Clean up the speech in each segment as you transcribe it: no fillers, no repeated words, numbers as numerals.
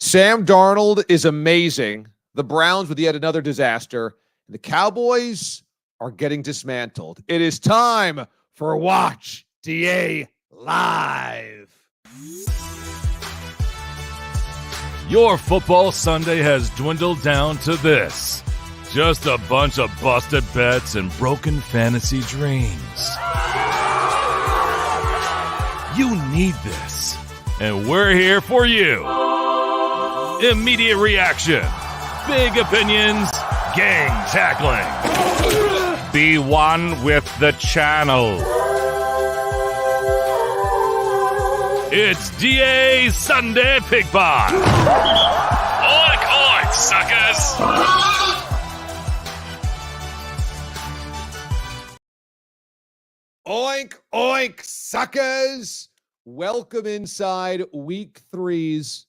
Sam Darnold is amazing. The Browns with yet another disaster. The Cowboys are getting dismantled. It is time for Watch DA Live. Your football Sunday has dwindled down to this. Just a bunch of busted bets and broken fantasy dreams. You need this, and we're here for you. Immediate reaction, big opinions, gang tackling. Be one with the channel. It's DA Sunday Pig Pie. Oink, oink, suckers. Oink, oink, suckers. Welcome inside week 3's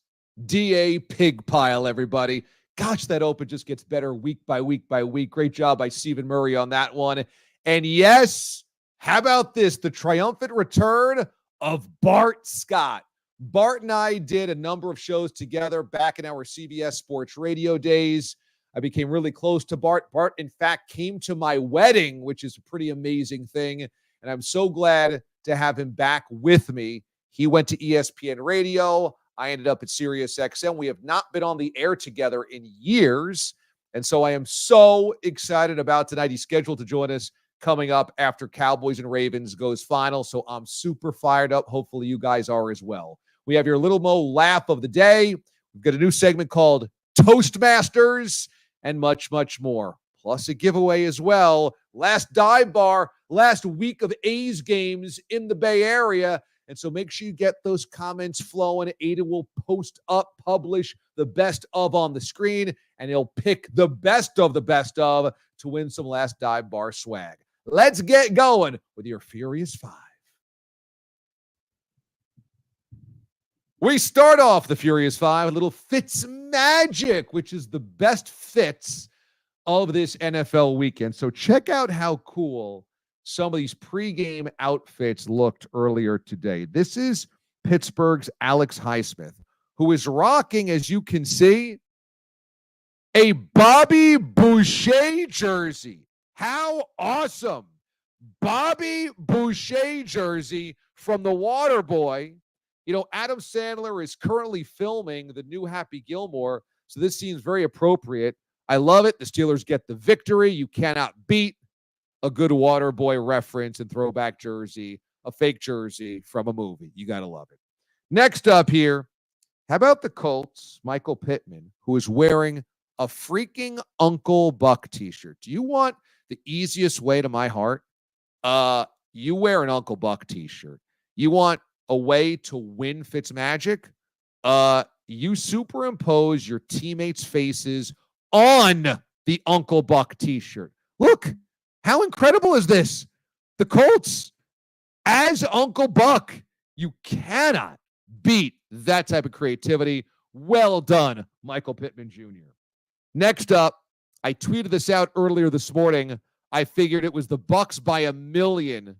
DA Pig Pile, everybody. Gosh, that open just gets better week by week by week. Great job by Stephen Murray on that one. And yes, how about this? The triumphant return of Bart Scott. Bart and I did a number of shows together back in our CBS Sports Radio days. I became really close to Bart. Bart, in fact, came to my wedding, which is a pretty amazing thing. And I'm so glad to have him back with me. He went to ESPN Radio. I ended up at Sirius XM. We have not been on the air together in years. And so I am so excited about tonight. He's scheduled to join us coming up after Cowboys and Ravens goes final. So I'm super fired up. Hopefully you guys are as well. We have your Little Mo laugh of the day. We've got a new segment called Toastmasters and much, much more. Plus a giveaway as well. Last dive bar, last week of A's games in the Bay Area. And so make sure you get those comments flowing. Ada will post up, publish the best of on the screen, and he'll pick the best of to win some last dive bar swag. Let's get going with your Furious Five. We start off the Furious Five with a little Fitz Magic, which is the best fits of this NFL weekend. So check out how cool some of these pregame outfits looked earlier today. This is Pittsburgh's Alex Highsmith, who is rocking, as you can see, a Bobby Boucher jersey. How awesome. Bobby Boucher jersey from the Waterboy. You know, Adam Sandler is currently filming the new Happy Gilmore, so this seems very appropriate. I love it. The Steelers get the victory. You cannot beat a good Waterboy reference and throwback jersey, a fake jersey from a movie. You got to love it. Next up here, how about the Colts, Michael Pittman, who is wearing a freaking Uncle Buck t-shirt. Do you want the easiest way to my heart? You wear an Uncle Buck t-shirt. You want a way to win Fitzmagic? You superimpose your teammates' faces on the Uncle Buck t-shirt. Look, how incredible is this? The Colts as Uncle Buck. You cannot beat that type of creativity. Well done, Michael Pittman Jr. Next up, I tweeted this out earlier this morning. I figured it was the Bucs by 1,000,000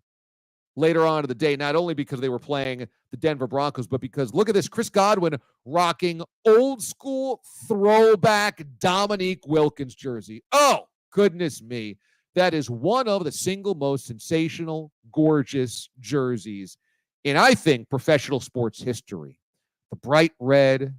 later on in the day, not only because they were playing the Denver Broncos, but because look at this, Chris Godwin rocking old school throwback Dominique Wilkins jersey. Oh, goodness me. That is one of the single most sensational, gorgeous jerseys in, I think, professional sports history. The bright red,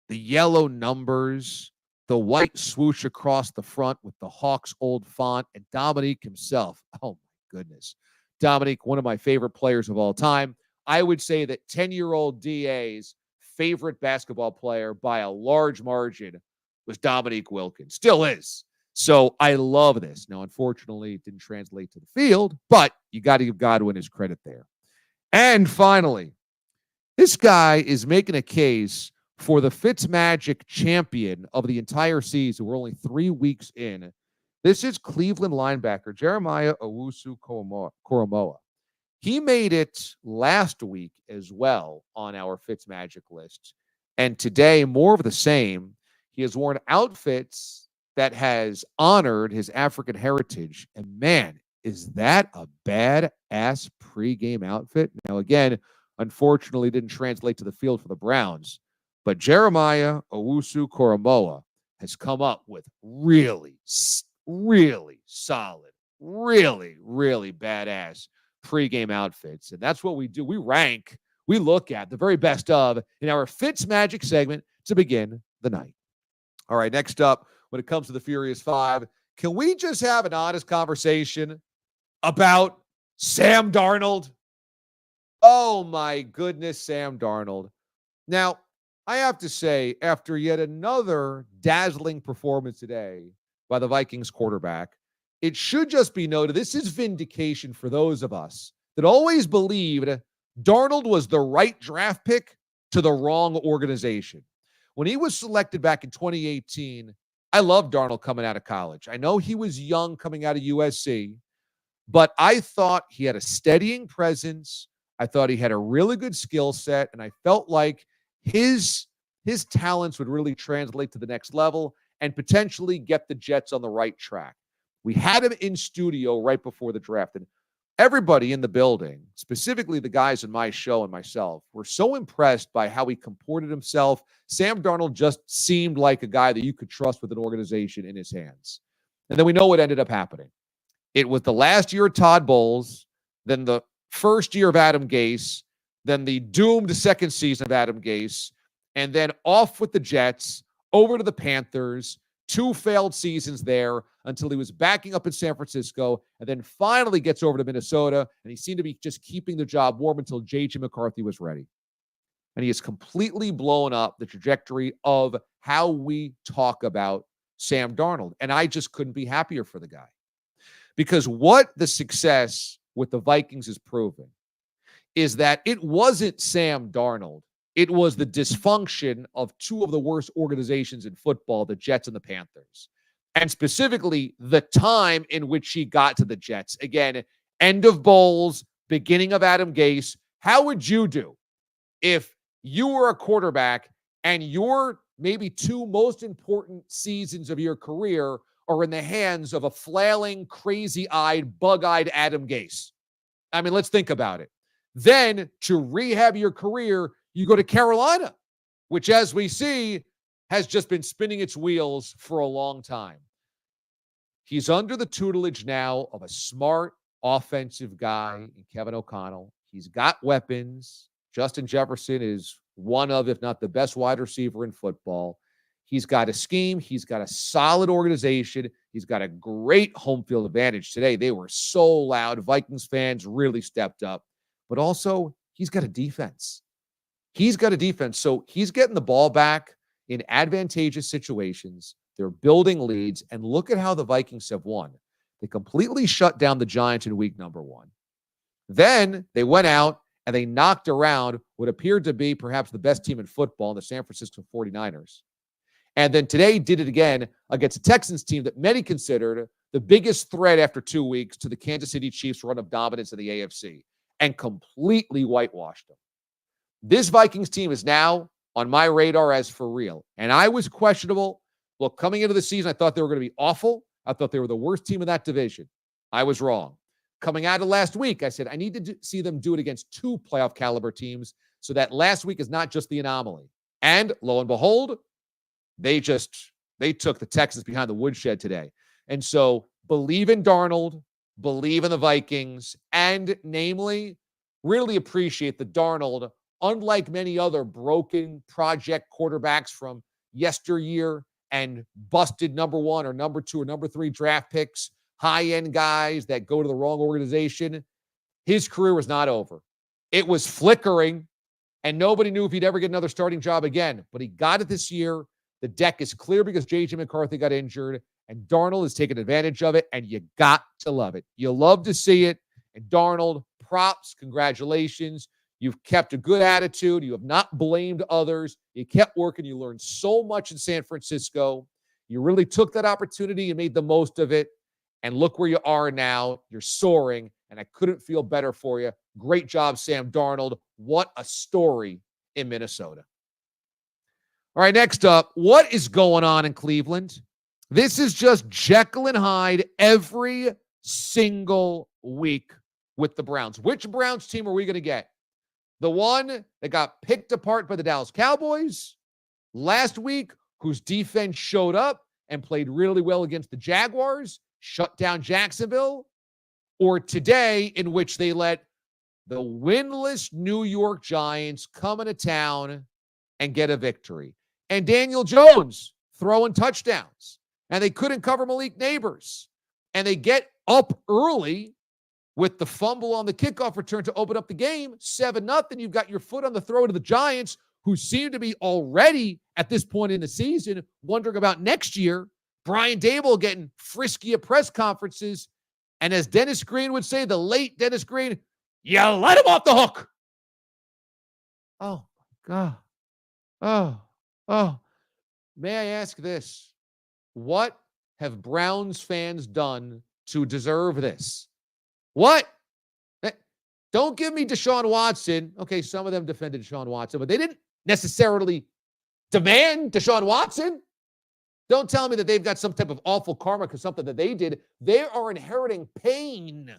the yellow numbers, the white swoosh across the front with the Hawks old font, and Dominique himself. Oh, my goodness. Dominique, one of my favorite players of all time. I would say that 10-year-old DA's favorite basketball player by a large margin was Dominique Wilkins. Still is. So I love this. Now, unfortunately, it didn't translate to the field, but you got to give Godwin his credit there. And finally, this guy is making a case for the Fitzmagic champion of the entire season. We're only 3 weeks in. This is Cleveland linebacker Jeremiah Owusu-Koramoah. He made it last week as well on our Fitzmagic list. And today, more of the same. He has worn outfits that has honored his African heritage. And man, is that a badass pregame outfit? Now, again, unfortunately, didn't translate to the field for the Browns. But Jeremiah Owusu-Koramoah has come up with really, really solid, really badass pregame outfits. And that's what we do. We rank, we look at the very best of in our Fitz Magic segment to begin the night. All right, next up, when it comes to the Furious Five, can we just have an honest conversation about Sam Darnold? Oh my goodness, Sam Darnold. Now, I have to say, after yet another dazzling performance today by the Vikings quarterback, it should just be noted this is vindication for those of us that always believed Darnold was the right draft pick to the wrong organization. When he was selected back in 2018, I loved Darnold coming out of college. I know he was young coming out of USC, but I thought he had a steadying presence. I thought he had a really good skill set, and I felt like his talents would really translate to the next level and potentially get the Jets on the right track. We had him in studio right before the draft, and everybody in the building, specifically the guys in my show and myself, were so impressed by how he comported himself. Sam Darnold just seemed like a guy that you could trust with an organization in his hands. And then we know what ended up happening. It was the last year of Todd Bowles, then the first year of Adam Gase, then the doomed second season of Adam Gase, and then off with the Jets, over to the Panthers, 2 failed seasons there until he was backing up in San Francisco, and then finally gets over to Minnesota, and he seemed to be just keeping the job warm until J.J. McCarthy was ready. And he has completely blown up the trajectory of how we talk about Sam Darnold. And I just couldn't be happier for the guy. Because what the success with the Vikings is proving is that it wasn't Sam Darnold. It was the dysfunction of 2 of the worst organizations in football, the Jets and the Panthers. And specifically, the time in which he got to the Jets. Again, end of Bowles, beginning of Adam Gase. How would you do if you were a quarterback and your maybe 2 most important seasons of your career are in the hands of a flailing, crazy-eyed, bug-eyed Adam Gase? I mean, let's think about it. Then, to rehab your career, you go to Carolina, which, as we see, has just been spinning its wheels for a long time. He's under the tutelage now of a smart offensive guy in Kevin O'Connell. He's got weapons. Justin Jefferson is one of, if not the best wide receiver in football. He's got a scheme. He's got a solid organization. He's got a great home field advantage. Today, they were so loud. Vikings fans really stepped up. But also, he's got a defense. So he's getting the ball back in advantageous situations. They're building leads. And look at how the Vikings have won. They completely shut down the Giants in week number 1. Then they went out and they knocked around what appeared to be perhaps the best team in football, the San Francisco 49ers. And then today did it again against a Texans team that many considered the biggest threat after 2 weeks to the Kansas City Chiefs' run of dominance in the AFC, and completely whitewashed them. This Vikings team is now on my radar as for real. And I was questionable. Look, coming into the season, I thought they were going to be awful. I thought they were the worst team in that division. I was wrong. Coming out of last week, I said, I need to see them do it against 2 playoff caliber teams so that last week is not just the anomaly. And lo and behold, they took the Texans behind the woodshed today. And so believe in Darnold, believe in the Vikings, and namely, really appreciate the Darnold, unlike many other broken project quarterbacks from yesteryear and busted number 1 or number 2 or number 3 draft picks, high-end guys that go to the wrong organization. His career was not over. It was flickering, and nobody knew if he'd ever get another starting job again. But he got it this year. The deck is clear because J.J. McCarthy got injured, and Darnold has taken advantage of it, and you got to love it. You love to see it. And Darnold, props, congratulations. You've kept a good attitude. You have not blamed others. You kept working. You learned so much in San Francisco. You really took that opportunity and made the most of it. And look where you are now. You're soaring, and I couldn't feel better for you. Great job, Sam Darnold. What a story in Minnesota. All right, next up, what is going on in Cleveland? This is just Jekyll and Hyde every single week with the Browns. Which Browns team are we going to get? The one that got picked apart by the Dallas Cowboys, last week, whose defense showed up and played really well against the Jaguars, shut down Jacksonville, or today, in which they let the winless New York Giants come into town and get a victory. And Daniel Jones throwing touchdowns. And they couldn't cover Malik Neighbors. And they get up early with the fumble on the kickoff return to open up the game, 7-0. You've got your foot on the throat of the Giants, who seem to be already at this point in the season wondering about next year. Brian Daboll getting frisky at press conferences. And as Dennis Green would say, the late Dennis Green, you let him off the hook. Oh, my God. Oh. May I ask this? What have Browns fans done to deserve this? What? Don't give me Deshaun Watson. Okay, some of them defended Deshaun Watson, but they didn't necessarily demand Deshaun Watson. Don't tell me that they've got some type of awful karma because something that they did. They are inheriting pain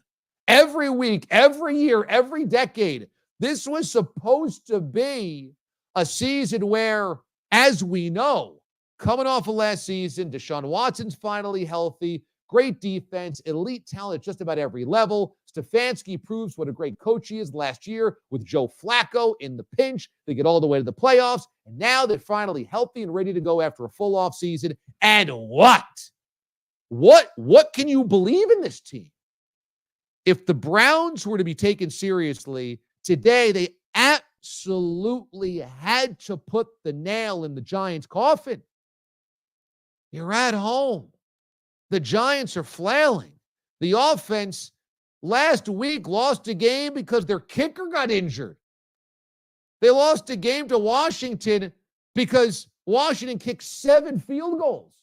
every week, every year, every decade. This was supposed to be a season where, as we know, coming off of last season, Deshaun Watson's finally healthy, great defense, elite talent at just about every level. Stefanski proves what a great coach he is last year with Joe Flacco in the pinch. They get all the way to the playoffs, and now they're finally healthy and ready to go after a full off season. And what? What can you believe in this team? If the Browns were to be taken seriously today, they absolutely had to put the nail in the Giants' coffin. You're at home. The Giants are flailing. The offense last week lost a game because their kicker got injured. They lost a game to Washington because Washington kicked 7 field goals.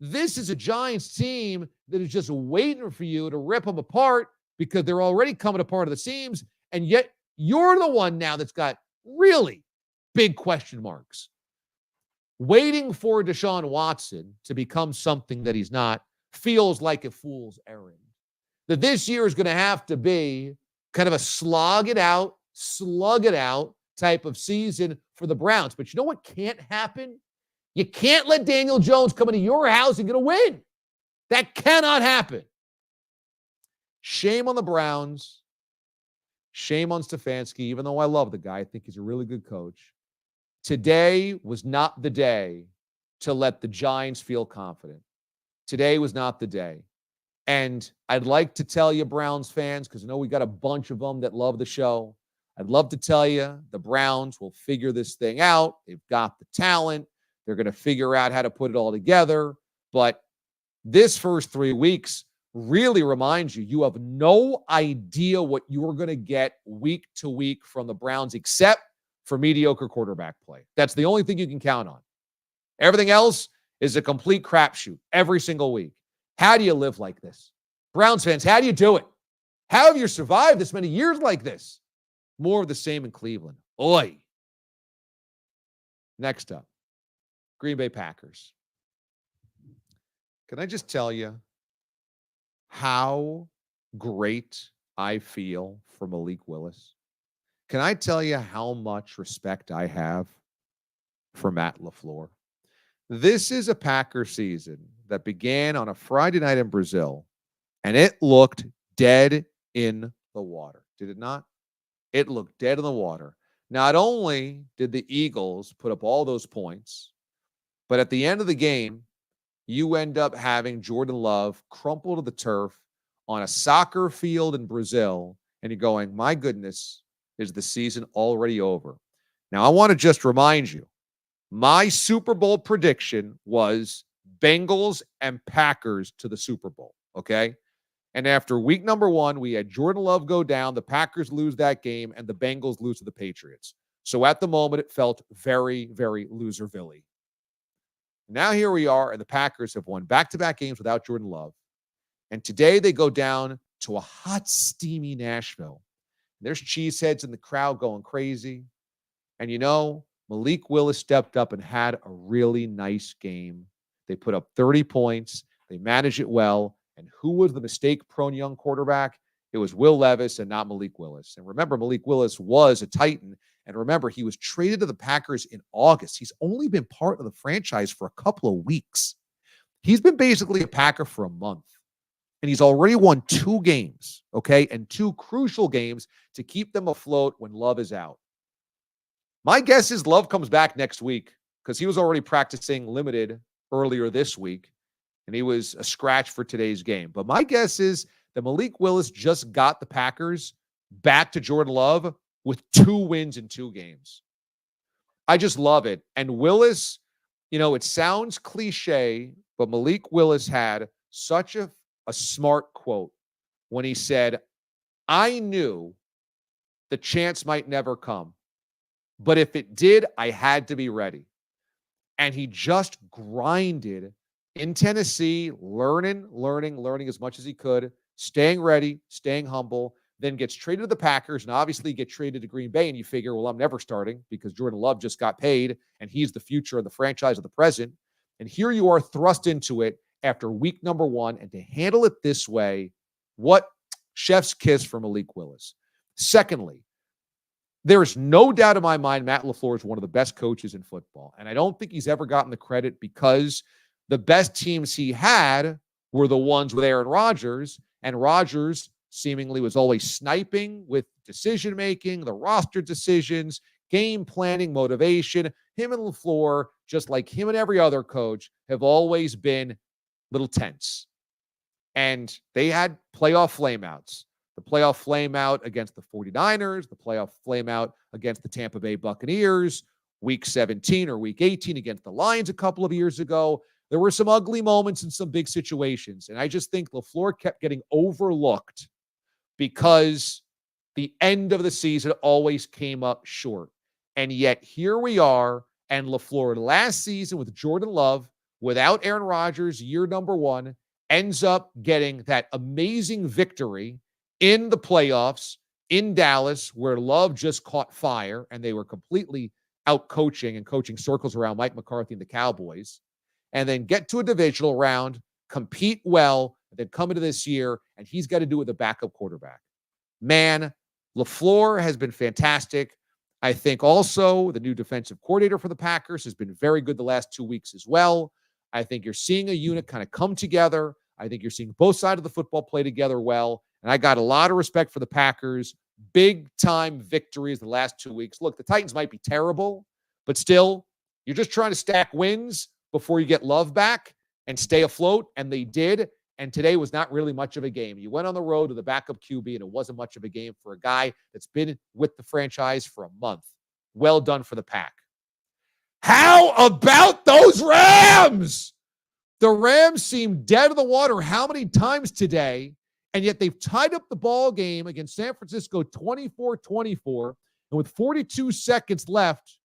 This is a Giants team that is just waiting for you to rip them apart because they're already coming apart at the seams, and yet you're the one now that's got really big question marks. Waiting for Deshaun Watson to become something that he's not feels like a fool's errand. That this year is going to have to be kind of a slug it out type of season for the Browns. But you know what can't happen? You can't let Daniel Jones come into your house and get a win. That cannot happen. Shame on the Browns. Shame on Stefanski, even though I love the guy. I think he's a really good coach. Today was not the day to let the Giants feel confident. Today was not the day. And I'd like to tell you, Browns fans, because I know we got a bunch of them that love the show. I'd love to tell you the Browns will figure this thing out. They've got the talent. They're going to figure out how to put it all together. But this first 3 weeks really reminds you have no idea what you're going to get week to week from the Browns except for mediocre quarterback play. That's the only thing you can count on. Everything else is a complete crapshoot every single week. How do you live like this? Browns fans, how do you do it? How have you survived this many years like this? More of the same in Cleveland. Oi. Next up, Green Bay Packers. Can I just tell you how great I feel for Malik Willis? Can I tell you how much respect I have for Matt LaFleur? This is a Packer season that began on a Friday night in Brazil, and it looked dead in the water. Did it not? It looked dead in the water. Not only did the Eagles put up all those points, but at the end of the game, you end up having Jordan Love crumple to the turf on a soccer field in Brazil, and you're going, my goodness, is the season already over? Now, I want to just remind you, my Super Bowl prediction was Bengals and Packers to the Super Bowl, okay? And after week number 1, we had Jordan Love go down, the Packers lose that game, and the Bengals lose to the Patriots. So at the moment, it felt very, very loserville-y. Now here we are, and the Packers have won back-to-back games without Jordan Love. And today they go down to a hot, steamy Nashville. There's cheeseheads in the crowd going crazy. And you know, Malik Willis stepped up and had a really nice game. They put up 30 points. They managed it well. And who was the mistake-prone young quarterback? It was Will Levis and not Malik Willis. And remember, Malik Willis was a Titan, And remember, he was traded to the Packers in August. He's only been part of the franchise for a couple of weeks. He's been basically a Packer for a month. And he's already won 2 games, okay? And 2 crucial games to keep them afloat when Love is out. My guess is Love comes back next week because he was already practicing limited earlier this week, and he was a scratch for today's game. But my guess is that Malik Willis just got the Packers back to Jordan Love with 2 wins in 2 games. I just love it. And Willis, it sounds cliche, but Malik Willis had such a smart quote when he said, I knew the chance might never come, but if it did, I had to be ready. And he just grinded in Tennessee, learning as much as he could, staying ready, staying humble, then gets traded to the Packers and obviously get traded to Green Bay. And you figure, well, I'm never starting because Jordan Love just got paid and he's the future of the franchise of the present. And here you are thrust into it after week number 1, and to handle it this way, what chef's kiss for Malik Willis. Secondly, there is no doubt in my mind Matt LaFleur is one of the best coaches in football, and I don't think he's ever gotten the credit because the best teams he had were the ones with Aaron Rodgers, and Rodgers seemingly was always sniping with decision-making, the roster decisions, game planning, motivation. Him and LaFleur, just like him and every other coach, have always been little tense. And they had playoff flameouts. The playoff flameout against the 49ers, the playoff flameout against the Tampa Bay Buccaneers, week 17 or week 18 against the Lions a couple of years ago. There were some ugly moments and some big situations. And I just think LaFleur kept getting overlooked because the end of the season always came up short. And yet here we are, and LaFleur last season with Jordan Love, without Aaron Rodgers, year number 1, ends up getting that amazing victory in the playoffs in Dallas, where Love just caught fire and they were completely out coaching and coaching circles around Mike McCarthy and the Cowboys, and then get to a divisional round, compete well, and then come into this year, and he's got to do it with a backup quarterback. Man, LaFleur has been fantastic. I think also the new defensive coordinator for the Packers has been very good the last 2 weeks as well. I think you're seeing a unit kind of come together. I think you're seeing both sides of the football play together well. And I got a lot of respect for the Packers. Big-time victories the last 2 weeks. Look, the Titans might be terrible, but still, you're just trying to stack wins before you get Love back and stay afloat, and they did. And today was not really much of a game. You went on the road with a backup QB, and it wasn't much of a game for a guy that's been with the franchise for a month. Well done for the Pack. How about those Rams? The Rams seem dead in the water how many times today, and yet they've tied up the ball game against San Francisco 24-24, and with 42 seconds left,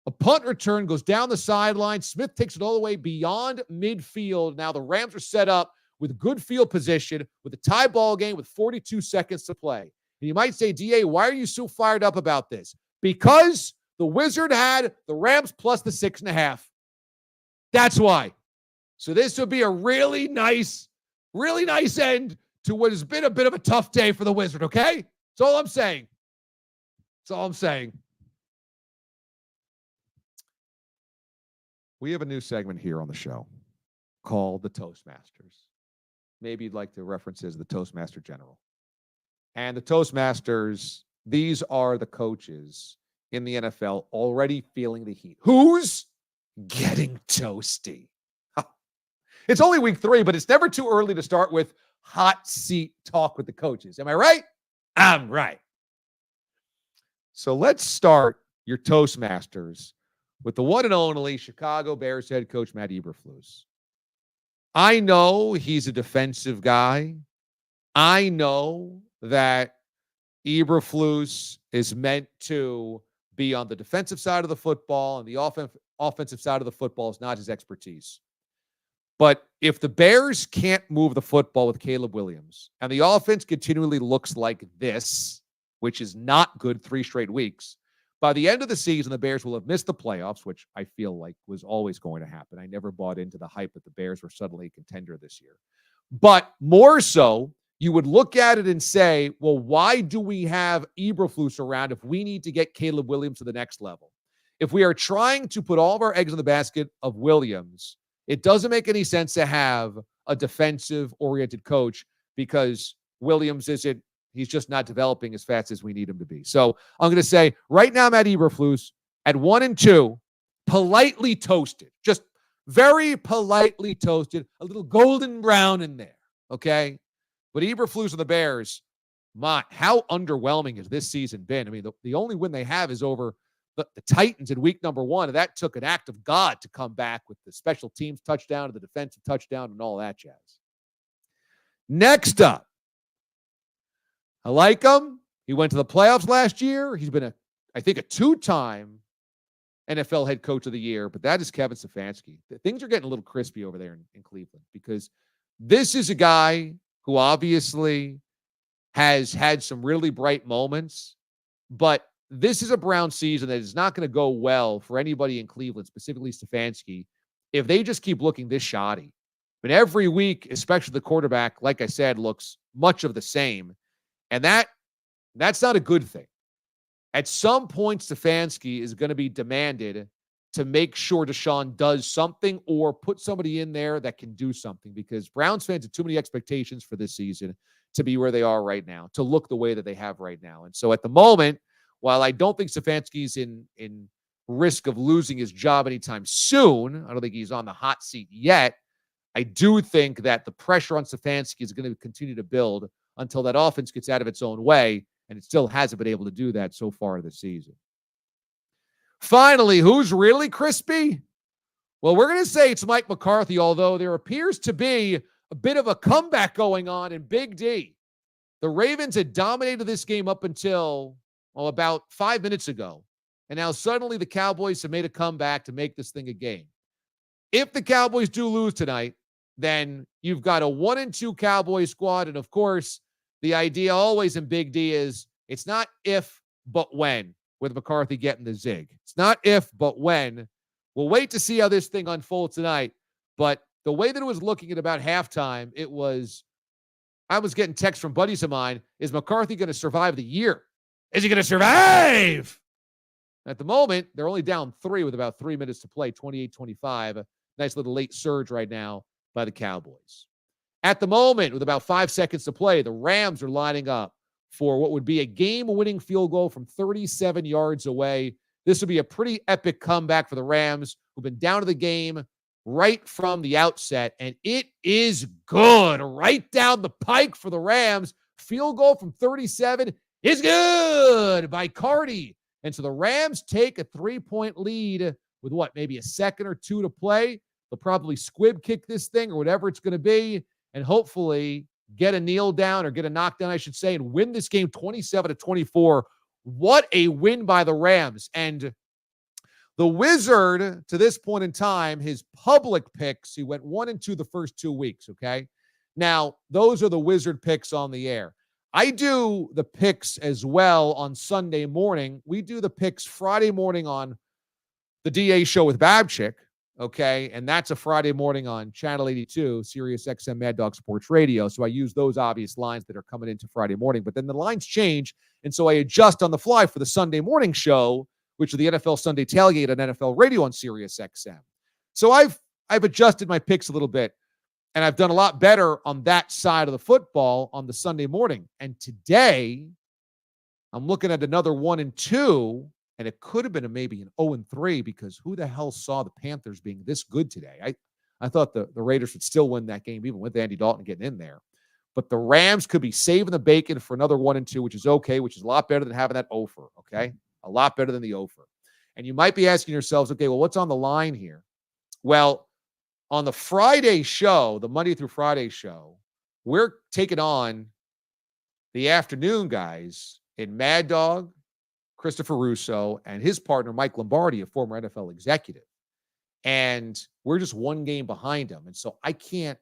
a punt return goes down the sideline. Smith takes it all the way beyond midfield. Now the Rams are set up with good field position with a tie ball game with 42 seconds to play. And you might say, DA, why are you so fired up about this? Because the Wizard had the Rams plus the 6.5. That's why. So this would be a really nice end to what has been a bit of a tough day for the Wizard, okay? That's all I'm saying. That's all I'm saying. We have a new segment here on the show called the Toastmasters. Maybe you'd like to reference it as the Toastmaster General. And the Toastmasters, these are the coaches in the NFL already feeling the heat. Who's getting toasty? It's only week 3, but it's never too early to start with hot seat talk with the coaches. Am I right? I'm right. So let's start your Toastmasters with the one and only Chicago Bears head coach, Matt Eberflus. I know he's a defensive guy. I know that Eberflus is meant to be on the defensive side of the football, and the offensive side of the football is not his expertise. But if the Bears can't move the football with Caleb Williams, and the offense continually looks like this, which is not good 3 straight weeks, by the end of the season, the Bears will have missed the playoffs, which I feel like was always going to happen. I never bought into the hype that the Bears were suddenly a contender this year. But more so, you would look at it and say, well, why do we have Eberflus around if we need to get Caleb Williams to the next level? If we are trying to put all of our eggs in the basket of Williams, it doesn't make any sense to have a defensive-oriented coach because Williams he's just not developing as fast as we need him to be. So I'm going to say right now, Matt Eberflus at 1-2, politely toasted, just very politely toasted, a little golden brown in there, okay? But Eberflus and the Bears, how underwhelming has this season been? I mean, the only win they have is over the Titans in week number 1, and that took an act of God to come back with the special teams touchdown and the defensive touchdown and all that jazz. Next up, I like him. He went to the playoffs last year. He's been, I think, a 2-time NFL head coach of the year, but that is Kevin Stefanski. Things are getting a little crispy over there in Cleveland because this is a guy who obviously has had some really bright moments, but this is a Brown season that is not going to go well for anybody in Cleveland, specifically Stefanski, if they just keep looking this shoddy. But every week, especially the quarterback, like I said, looks much of the same. And that's not a good thing. At some point, Stefanski is going to be demanded to make sure Deshaun does something or put somebody in there that can do something, because Browns fans have too many expectations for this season to be where they are right now, to look the way that they have right now. And so at the moment, while I don't think Stefanski's in risk of losing his job anytime soon, I don't think he's on the hot seat yet, I do think that the pressure on Stefanski is going to continue to build until that offense gets out of its own way, and it still hasn't been able to do that so far this season. Finally, who's really crispy? Well, we're going to say it's Mike McCarthy, although there appears to be a bit of a comeback going on in Big D. The Ravens had dominated this game up until, about 5 minutes ago, and now suddenly the Cowboys have made a comeback to make this thing a game. If the Cowboys do lose tonight, then you've got a 1-2 Cowboys squad, and of course, the idea always in Big D is it's not if, but when, with McCarthy getting the zig. It's not if, but when. We'll wait to see how this thing unfolds tonight. But the way that it was looking at about halftime, I was getting texts from buddies of mine, is McCarthy going to survive the year? Is he going to survive? At the moment, they're only down 3 with about 3 minutes to play, 28-25. A nice little late surge right now by the Cowboys. At the moment, with about 5 seconds to play, the Rams are lining up for what would be a game-winning field goal from 37 yards away. This would be a pretty epic comeback for the Rams, who've been down to the game right from the outset, and it is good. Right down the pike for the Rams. Field goal from 37 is good by Cardi. And so the Rams take a 3-point lead with maybe a second or two to play. They'll probably squib kick this thing or whatever it's going to be, and hopefully get a kneel down or get a knockdown, I should say, and win this game 27-24. What a win by the Rams. And the Wizard, to this point in time, his public picks, he went 1-2 the first 2 weeks, okay? Now, those are the Wizard picks on the air. I do the picks as well on Sunday morning. We do the picks Friday morning on the DA show with Babchick, okay? And that's a Friday morning on Channel 82, Sirius XM Mad Dog Sports Radio. So I use those obvious lines that are coming into Friday morning. But then the lines change, and so I adjust on the fly for the Sunday morning show, which is the NFL Sunday Tailgate on NFL Radio on Sirius XM. So I've adjusted my picks a little bit, and I've done a lot better on that side of the football on the Sunday morning. And today, I'm looking at another 1-2, and it could have been maybe an 0-3, because who the hell saw the Panthers being this good today? I thought the Raiders would still win that game, even with Andy Dalton getting in there. But the Rams could be saving the bacon for another 1-2, which is okay, which is a lot better than having that 0-for, okay? A lot better than the 0-for. And you might be asking yourselves, okay, well, what's on the line here? Well, on the Friday show, the Monday through Friday show, we're taking on the afternoon guys in Mad Dog, Christopher Russo, and his partner, Mike Lombardi, a former NFL executive. And we're just one game behind him. And so I can't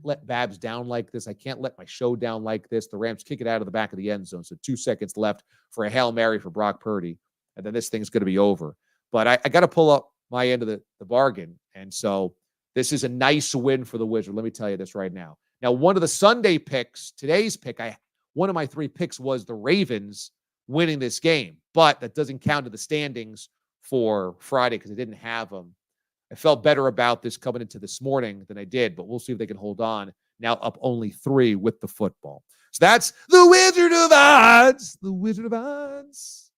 let Babs down like this. I can't let my show down like this. The Rams kick it out of the back of the end zone. So 2 seconds left for a Hail Mary for Brock Purdy. And then this thing's going to be over. But I got to pull up my end of the bargain. And so this is a nice win for the Wizard. Let me tell you this right now. Now, one of the Sunday picks, today's pick, one of my 3 picks was the Ravens winning this game, but that doesn't count to the standings for Friday because I didn't have them. I felt better about this coming into this morning than I did, but we'll see if they can hold on. Now up only 3 with the football. So that's the Wizard of Odds. The Wizard of Odds.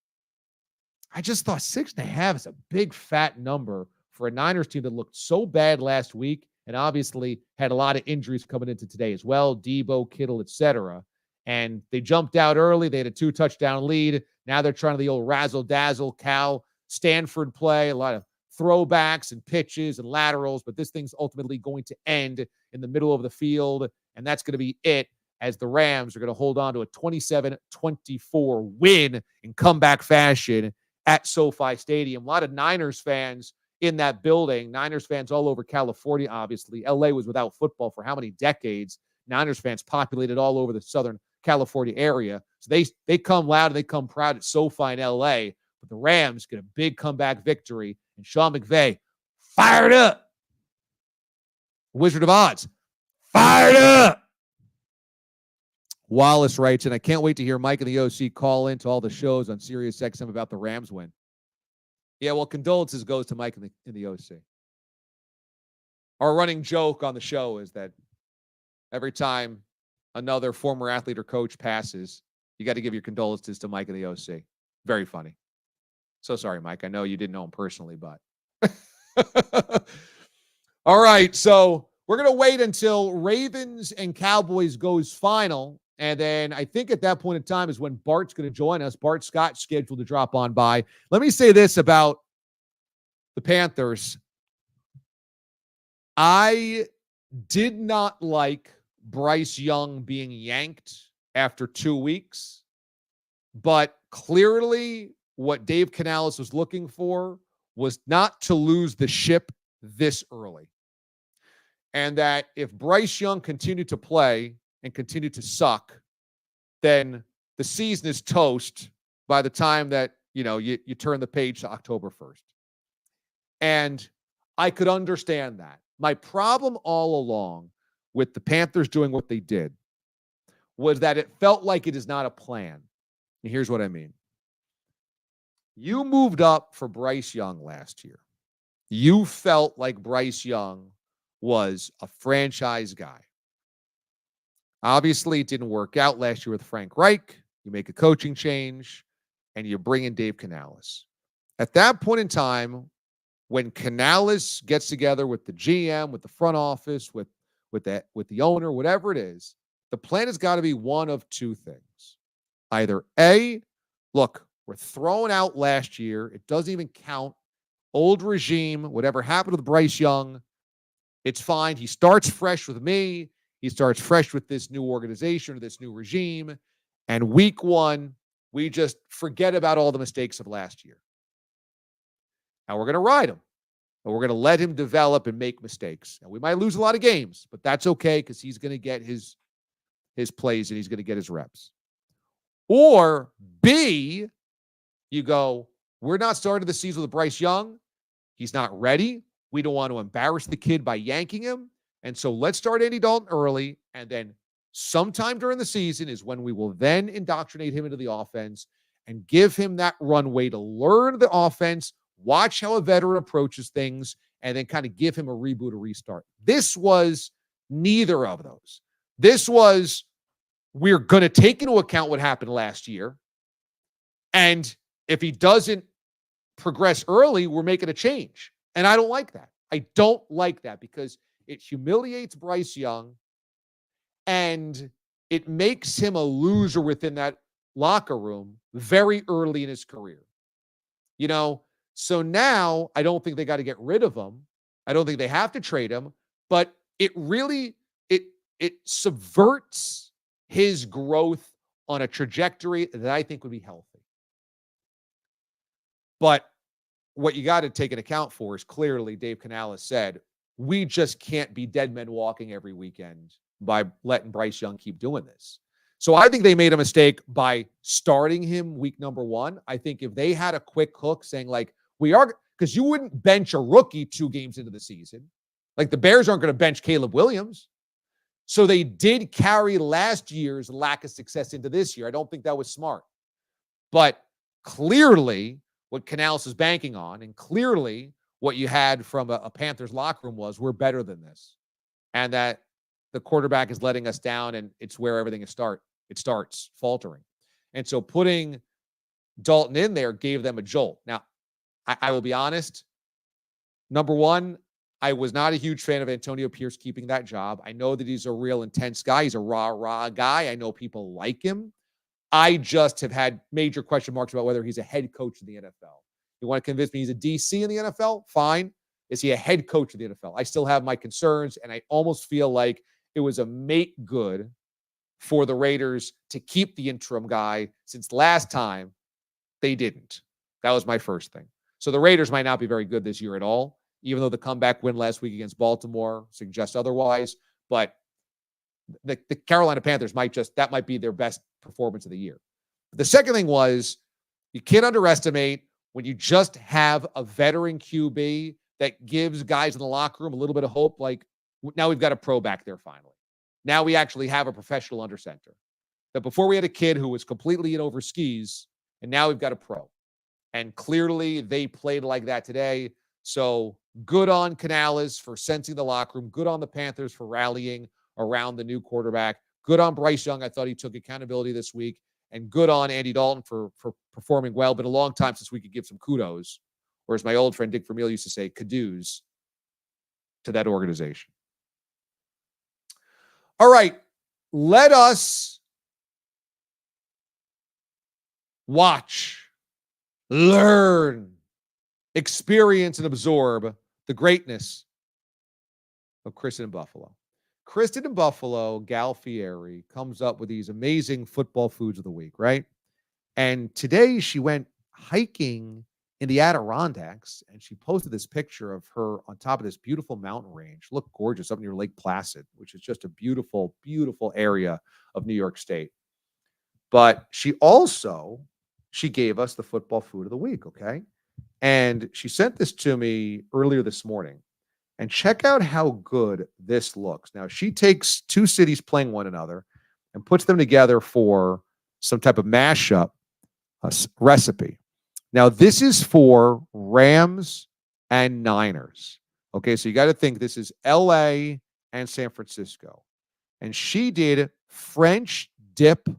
I just thought 6.5 is a big fat number for a Niners team that looked so bad last week and obviously had a lot of injuries coming into today as well. Debo, Kittle, etc. And they jumped out early. They had a 2-touchdown lead. Now they're trying to the old razzle-dazzle Cal Stanford play. A lot of throwbacks and pitches and laterals, but this thing's ultimately going to end in the middle of the field, and that's going to be it as the Rams are going to hold on to a 27-24 win in comeback fashion at SoFi Stadium. A lot of Niners fans in that building. Niners fans all over California, obviously. LA was without football for how many decades? Niners fans populated all over the Southern California area. So they come loud and they come proud at SoFi in LA, but the Rams get a big comeback victory, and Sean McVay fired up. Wizard of Odds fired up. Wallace writes, and I can't wait to hear Mike and the OC call into all the shows on Sirius XM about the Rams win. Yeah, well, condolences goes to Mike and the OC. Our running joke on the show is that every time another former athlete or coach passes, you got to give your condolences to Mike and the OC. Very funny. So sorry, Mike. I know you didn't know him personally, but. All right, so we're going to wait until Ravens and Cowboys goes final. And then I think at that point in time is when Bart's going to join us. Bart Scott scheduled to drop on by. Let me say this about the Panthers. I did not like Bryce Young being yanked after 2 weeks, but clearly what Dave Canales was looking for was not to lose the ship this early. And that if Bryce Young continued to play and continued to suck, then the season is toast by the time that, you turn the page to October 1st. And I could understand that. My problem all along with the Panthers doing what they did was that it felt like it is not a plan. And here's what I mean. You moved up for Bryce Young last year. You felt like Bryce Young was a franchise guy. Obviously, it didn't work out last year with Frank Reich. You make a coaching change, and you bring in Dave Canales. At that point in time, when Canales gets together with the GM, with the front office, with the owner, whatever it is, the plan has got to be one of 2 things. Either A, look, we're throwing out last year. It doesn't even count. Old regime, whatever happened with Bryce Young, it's fine. He starts fresh with me. He starts fresh with this new organization or this new regime. And week 1, we just forget about all the mistakes of last year. Now we're going to ride him. And we're going to let him develop and make mistakes. And we might lose a lot of games, but that's okay because he's going to get his plays and he's going to get his reps. Or B, you go, we're not starting the season with Bryce Young. He's not ready. We don't want to embarrass the kid by yanking him. And so let's start Andy Dalton early. And then sometime during the season is when we will then indoctrinate him into the offense and give him that runway to learn the offense, watch how a veteran approaches things, and then kind of give him a reboot, a restart. This was neither of those. This was, we're going to take into account what happened last year. And if he doesn't progress early, we're making a change. And I don't like that. I don't like that because it humiliates Bryce Young and it makes him a loser within that locker room very early in his career. So now I don't think they got to get rid of him. I don't think they have to trade him, but it really, it subverts his growth on a trajectory that I think would be healthy. But what you got to take into account for is clearly Dave Canales said, we just can't be dead men walking every weekend by letting Bryce Young keep doing this. So I think they made a mistake by starting him week number 1. I think if they had a quick hook saying like, we are, because you wouldn't bench a rookie 2 games into the season. Like the Bears aren't going to bench Caleb Williams. So they did carry last year's lack of success into this year. I don't think that was smart. But clearly what Canales is banking on, and clearly what you had from a Panthers locker room was, we're better than this. And that the quarterback is letting us down, and it's where everything starts faltering. And so putting Dalton in there gave them a jolt. Now, I will be honest. Number one, I was not a huge fan of Antonio Pierce keeping that job. I know that he's a real intense guy. He's a rah-rah guy. I know people like him. I just have had major question marks about whether he's a head coach in the NFL. You want to convince me he's a DC in the NFL? Fine. Is he a head coach in the NFL? I still have my concerns, and I almost feel like it was a make good for the Raiders to keep the interim guy, since last time they didn't. That was my first thing. So the Raiders might not be very good this year at all, even though the comeback win last week against Baltimore suggests otherwise. But the Carolina Panthers might be their best performance of the year. The second thing was, you can't underestimate when you just have a veteran QB that gives guys in the locker room a little bit of hope. Like, now we've got a pro back there finally. Now we actually have a professional under center. That before we had a kid who was completely in over skis, and now we've got a pro. And clearly they played like that today. So good on Canales for sensing the locker room. Good on the Panthers for rallying around the new quarterback. Good on Bryce Young. I thought he took accountability this week. And good on Andy Dalton for performing well. Been a long time since we could give some kudos, or as my old friend Dick Vermeil used to say, kadoos to that organization. All right, let us watch, learn, experience, and absorb the greatness of Kristen in Buffalo. Kristen in Buffalo, Gal Fieri, comes up with these amazing football foods of the week, right? And today she went hiking in the Adirondacks, and she posted this picture of her on top of this beautiful mountain range. Looked gorgeous up near Lake Placid, which is just a beautiful, beautiful area of New York State. But she gave us the football food of the week, okay? And she sent this to me earlier this morning. And check out how good this looks. Now, she takes two cities playing one another and puts them together for some type of mashup recipe. Now, this is for Rams and Niners. Okay, so you got to think this is LA and San Francisco. And she did French dip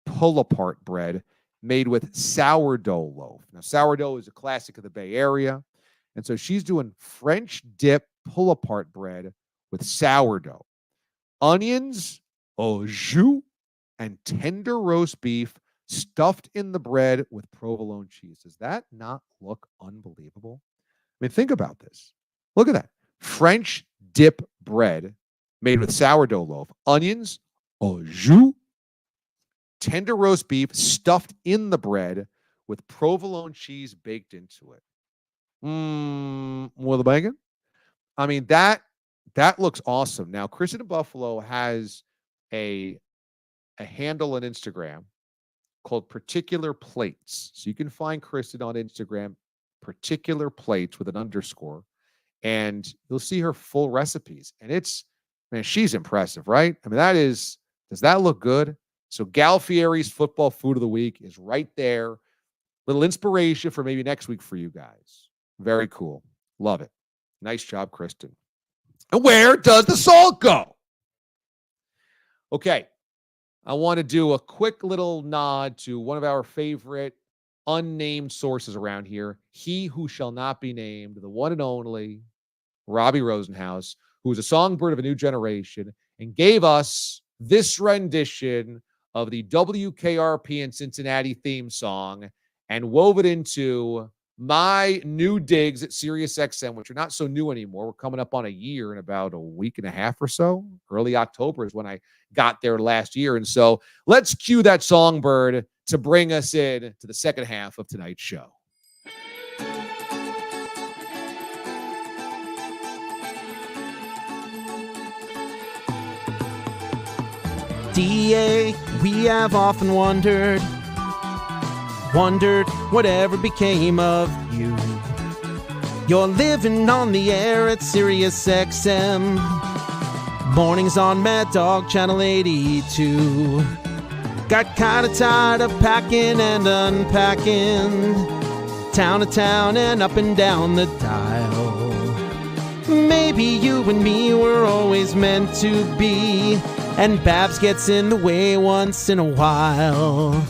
pull-apart bread made with sourdough loaf. Now, sourdough is a classic of the Bay Area. And so she's doing French dip pull-apart bread with sourdough, onions, au jus, and tender roast beef stuffed in the bread with provolone cheese. Does that not look unbelievable? I mean, think about this. Look at that. French dip bread made with sourdough loaf, onions, au jus, tender roast beef stuffed in the bread with provolone cheese baked into it. More the bacon? I mean, that looks awesome. Now, Kristen in Buffalo has a handle on Instagram called Particular Plates. So you can find Kristen on Instagram, Particular Plates with an underscore, and you'll see her full recipes. And she's impressive, right? I mean, does that look good? So Gal Fieri's football food of the week is right there. Little inspiration for maybe next week for you guys. Very cool. Love it. Nice job, Kristen. And where does the salt go? Okay. I want to do a quick little nod to one of our favorite unnamed sources around here. He who shall not be named, the one and only Robbie Rosenhaus, who is a songbird of a new generation and gave us this rendition of the WKRP in Cincinnati theme song and wove it into my new digs at SiriusXM, which are not so new anymore. We're coming up on a year in about a week and a half or so. Early October is when I got there last year. And so let's cue that songbird to bring us in to the second half of tonight's show. DA, we have often wondered whatever became of you. You're living on the air at SiriusXM. Mornings on Mad Dog Channel 82. Got kinda tired of packing and unpacking, town to town and up and down the dial. Maybe you and me were always meant to be, and Babs gets in the way once in a while.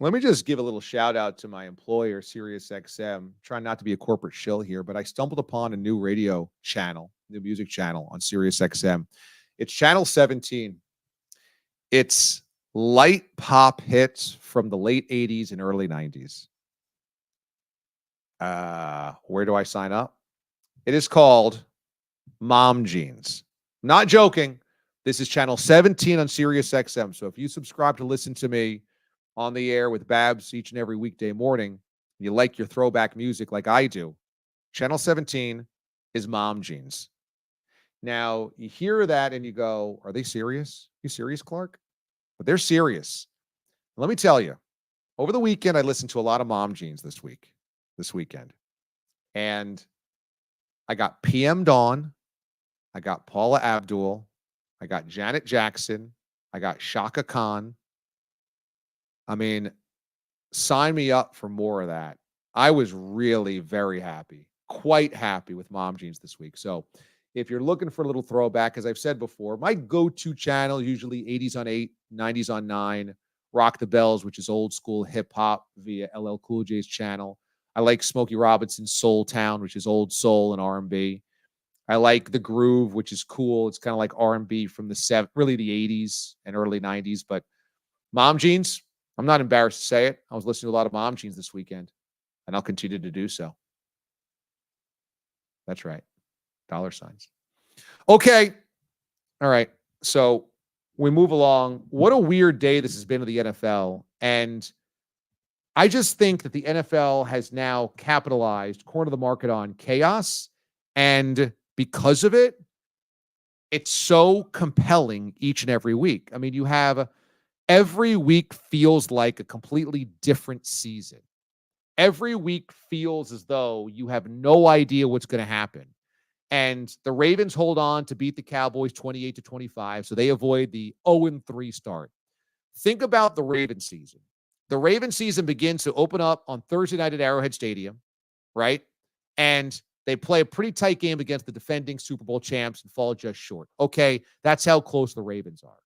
Let me just give a little shout out to my employer, SiriusXM. Trying not to be a corporate shill here, but I stumbled upon a new radio channel, new music channel on SiriusXM. It's channel 17. It's light pop hits from the late 80s and early 90s. Where do I sign up? It is called Mom Jeans. Not joking. This is channel 17 on SiriusXM. So if you subscribe to listen to me on the air with Babs each and every weekday morning, you like your throwback music like I do, channel 17 is Mom Jeans. Now, you hear that and you go, are they serious? You serious, Clark? But they're serious. Let me tell you, over the weekend, I listened to a lot of Mom Jeans this weekend. And I got PM Dawn. I got Paula Abdul. I got Janet Jackson. I got Shaka Khan. I mean, sign me up for more of that. I was really very happy, quite happy with Mom Jeans this week. So if you're looking for a little throwback, as I've said before, my go-to channel, usually 80s on 8, 90s on 9, Rock the Bells, which is old school hip hop via LL Cool J's channel. I like Smokey Robinson's Soul Town, which is old soul and R&B. I like The Groove, which is cool. It's kind of like R&B from the 80s and early 90s. But Mom Jeans, I'm not embarrassed to say it. I was listening to a lot of Mom Jeans this weekend, and I'll continue to do so. That's right. $signs. Okay. All right. So we move along. What a weird day this has been to the NFL. And I just think that the NFL has now capitalized, cornered the market on chaos. And because of it, it's so compelling each and every week. I mean, you have every week feels like a completely different season. Every week feels as though you have no idea what's going to happen. And the Ravens hold on to beat the Cowboys 28-25, so they avoid the 0-3 start. Think about the Ravens season. The Ravens season begins to open up on Thursday night at Arrowhead Stadium, right? And they play a pretty tight game against the defending Super Bowl champs and fall just short. Okay, that's how close the Ravens are.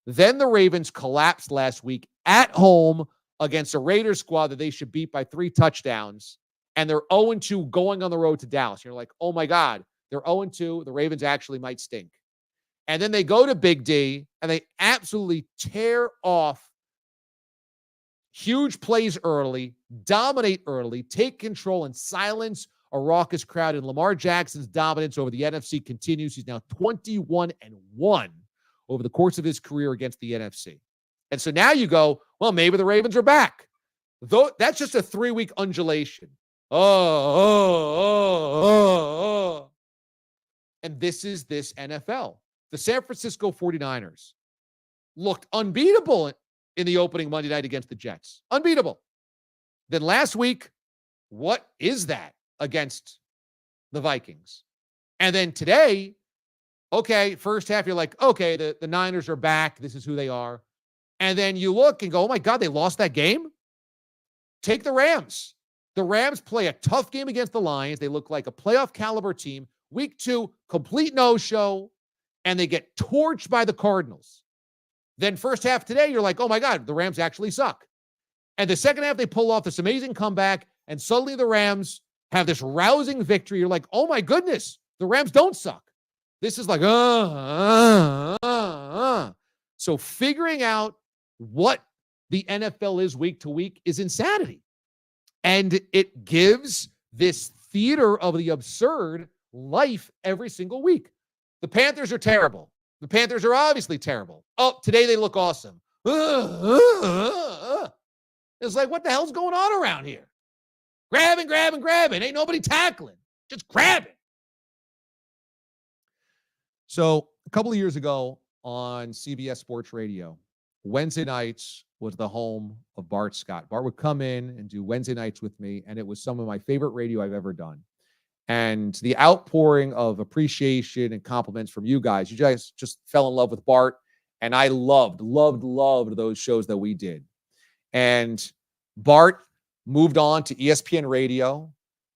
Then the Ravens collapsed last week at home against a Raiders squad that they should beat by 3 touchdowns, and they're 0-2 going on the road to Dallas. You're like, oh my God, they're 0-2. The Ravens actually might stink. And then they go to Big D, and they absolutely tear off huge plays early, dominate early, take control, and silence a raucous crowd. And Lamar Jackson's dominance over the NFC continues. He's now 21-1 over the course of his career against the NFC. And so now you go, well, maybe the Ravens are back. Though that's just a 3-week undulation. And this is this NFL. The San Francisco 49ers looked unbeatable in the opening Monday night against the Jets. Unbeatable. Then last week, what is that against the Vikings? And then today, okay, first half, you're like, okay, the Niners are back. This is who they are. And then you look and go, oh my God, they lost that game? Take the Rams. The Rams play a tough game against the Lions. They look like a playoff caliber team. Week 2, complete no-show, and they get torched by the Cardinals. Then first half today, you're like, oh my God, the Rams actually suck. And the second half, they pull off this amazing comeback, and suddenly the Rams have this rousing victory. You're like, oh my goodness, the Rams don't suck. This is like, So figuring out what the NFL is week to week is insanity. And it gives this theater of the absurd life every single week. The Panthers are terrible. The Panthers are obviously terrible. Oh, today they look awesome. It's like, what the hell's going on around here? Grabbing. Ain't nobody tackling. Just grabbing. So a couple of years ago on CBS Sports Radio, Wednesday nights was the home of Bart Scott. Bart would come in and do Wednesday nights with me, and it was some of my favorite radio I've ever done. And the outpouring of appreciation and compliments from you guys just fell in love with Bart. And I loved those shows that we did. And Bart moved on to ESPN Radio,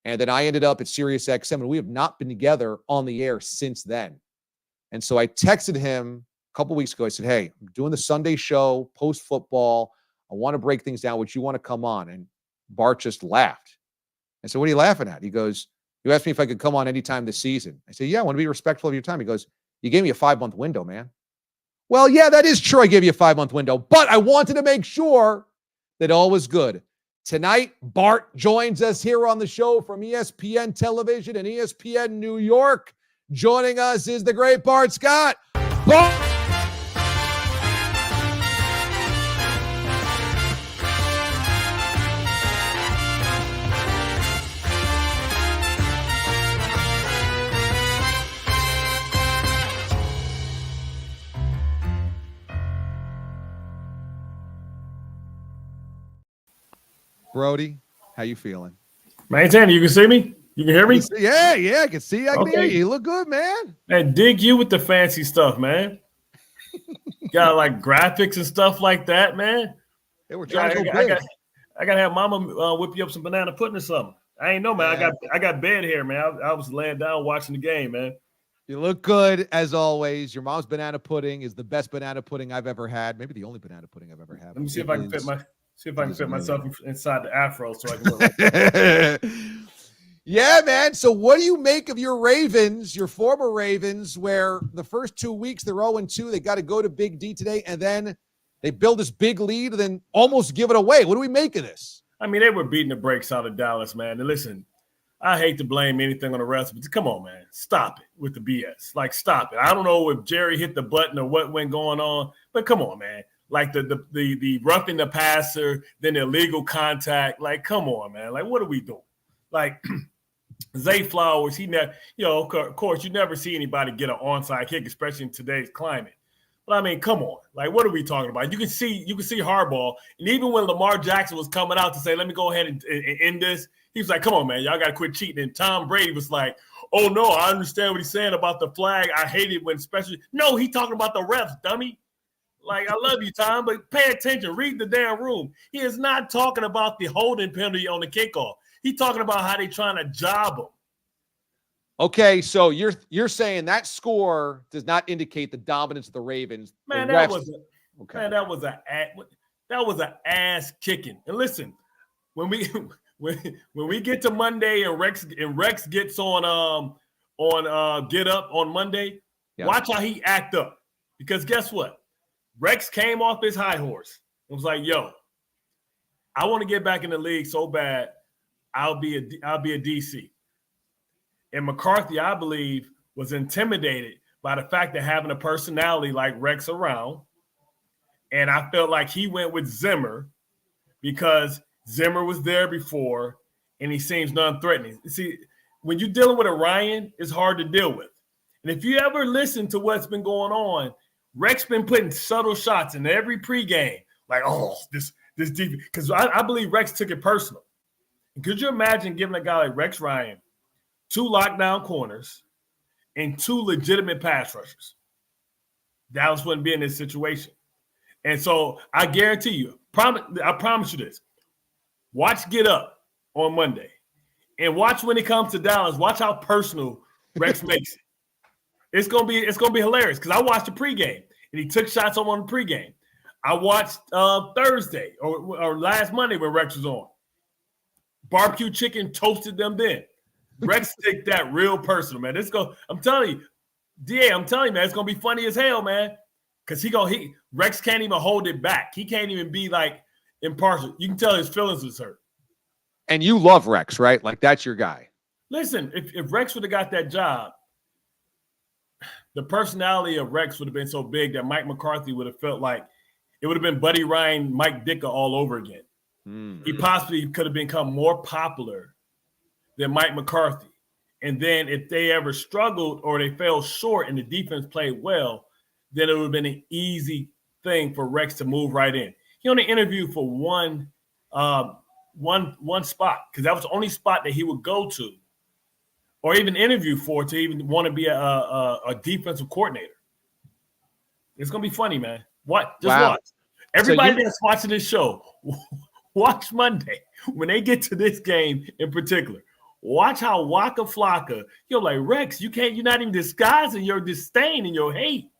and then I ended up at Sirius XM, and we have not been together on the air since then. And so I texted him a couple weeks ago. I said, hey, I'm doing the Sunday show, post-football. I want to break things down. Would you want to come on? And Bart just laughed. I said, what are you laughing at? He goes, you asked me if I could come on anytime this season. I said, yeah, I want to be respectful of your time. He goes, you gave me a 5-month window, man. Well, yeah, that is true. I gave you a 5-month window, but I wanted to make sure that all was good. Tonight, Bart joins us here on the show from ESPN Television and ESPN New York. Joining us is the great Bart Scott. Bart! Brody, how you feeling? Man, Tanner, you can see me? You can hear me? Yeah, I can see you. I can hear you. You look good, man. And dig you with the fancy stuff, man. Got like graphics and stuff like that, man. Hey, we're trying to go big. I gotta have mama whip you up some banana pudding or something. I ain't know, man. Yeah. I got bed hair, man. I was laying down watching the game, man. You look good as always. Your mom's banana pudding is the best banana pudding I've ever had. Maybe the only banana pudding I've ever had. Let me see if I can fit myself inside the afro so I can look like that. Yeah, man. So what do you make of your Ravens, your former Ravens, where the first 2 weeks they're 0-2, they got to go to Big D today, and then they build this big lead and then almost give it away? What do we make of this? I mean, they were beating the brakes out of Dallas, man. And listen, I hate to blame anything on the rest, but come on, man. Stop it with the BS. Like, stop it. I don't know if Jerry hit the button or what went going on, but come on, man. Like the roughing the passer, then the illegal contact. Like, come on, man. Like, what are we doing? Like, Zay Flowers, he never, of course, you never see anybody get an onside kick, especially in today's climate. But I mean, come on. Like, what are we talking about? You can see Harbaugh, and even when Lamar Jackson was coming out to say, let me go ahead and end this, he was like, come on, man, y'all got to quit cheating. And Tom Brady was like, oh, no, I understand what he's saying about the flag. I hate it when especially – no, he talking about the refs, dummy. Like, I love you, Tom, but pay attention. Read the damn room. He is not talking about the holding penalty on the kickoff. He's talking about how they trying to job him. Okay, so you're saying that score does not indicate the dominance of the Ravens. Man, that was an ass kicking. And listen, when we get to Monday and Rex gets on Get Up on Monday, watch how he act up. Because guess what? Rex came off his high horse and was like, yo, I want to get back in the league so bad, I'll be a DC. And McCarthy, I believe, was intimidated by the fact that having a personality like Rex around. And I felt like he went with Zimmer because Zimmer was there before and he seems non-threatening. See, when you're dealing with a Ryan, it's hard to deal with. And if you ever listen to what's been going on, Rex been putting subtle shots in every pregame, like, oh, this deep. Because I believe Rex took it personal. And could you imagine giving a guy like Rex Ryan 2 lockdown corners and 2 legitimate pass rushers? Dallas wouldn't be in this situation. And so I guarantee you, I promise you this. Watch Get Up on Monday. And watch when it comes to Dallas, watch how personal Rex makes it. It's gonna be hilarious because I watched the pregame and he took shots on the pregame. I watched Thursday or last Monday when Rex was on. Barbecue chicken toasted them then. Rex take that real personal, man. I'm telling you, DA, man, it's gonna be funny as hell, man. Because Rex can't even hold it back. He can't even be like impartial. You can tell his feelings was hurt. And you love Rex, right? Like that's your guy. Listen, if Rex would have got that job, the personality of Rex would have been so big that Mike McCarthy would have felt like it would have been Buddy Ryan, Mike Ditka all over again. Mm-hmm. He possibly could have become more popular than Mike McCarthy. And then if they ever struggled or they fell short and the defense played well, then it would have been an easy thing for Rex to move right in. He only interviewed for one spot because that was the only spot that he would go to or even interview for to even want to be a defensive coordinator. It's going to be funny, man. What? Just watch. Everybody that's watching this show, watch Monday when they get to this game in particular. Watch how Waka Flocka, you're like, Rex, you're not even disguising your disdain and your hate.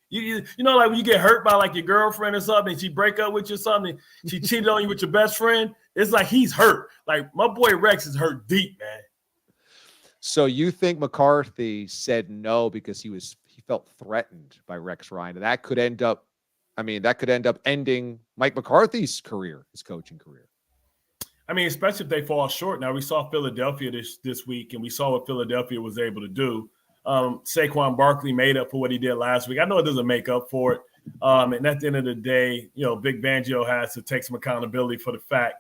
You know, like when you get hurt by like your girlfriend or something, and she break up with you or something, she cheated on you with your best friend. It's like he's hurt. Like my boy Rex is hurt deep, man. So you think McCarthy said no because he felt threatened by Rex Ryan, and that could end up ending Mike McCarthy's career, his coaching career. I mean, especially if they fall short. Now we saw Philadelphia this week, and we saw what Philadelphia was able to do. Saquon Barkley made up for what he did last week. I know it doesn't make up for it. And at the end of the day, Vic Fangio has to take some accountability for the fact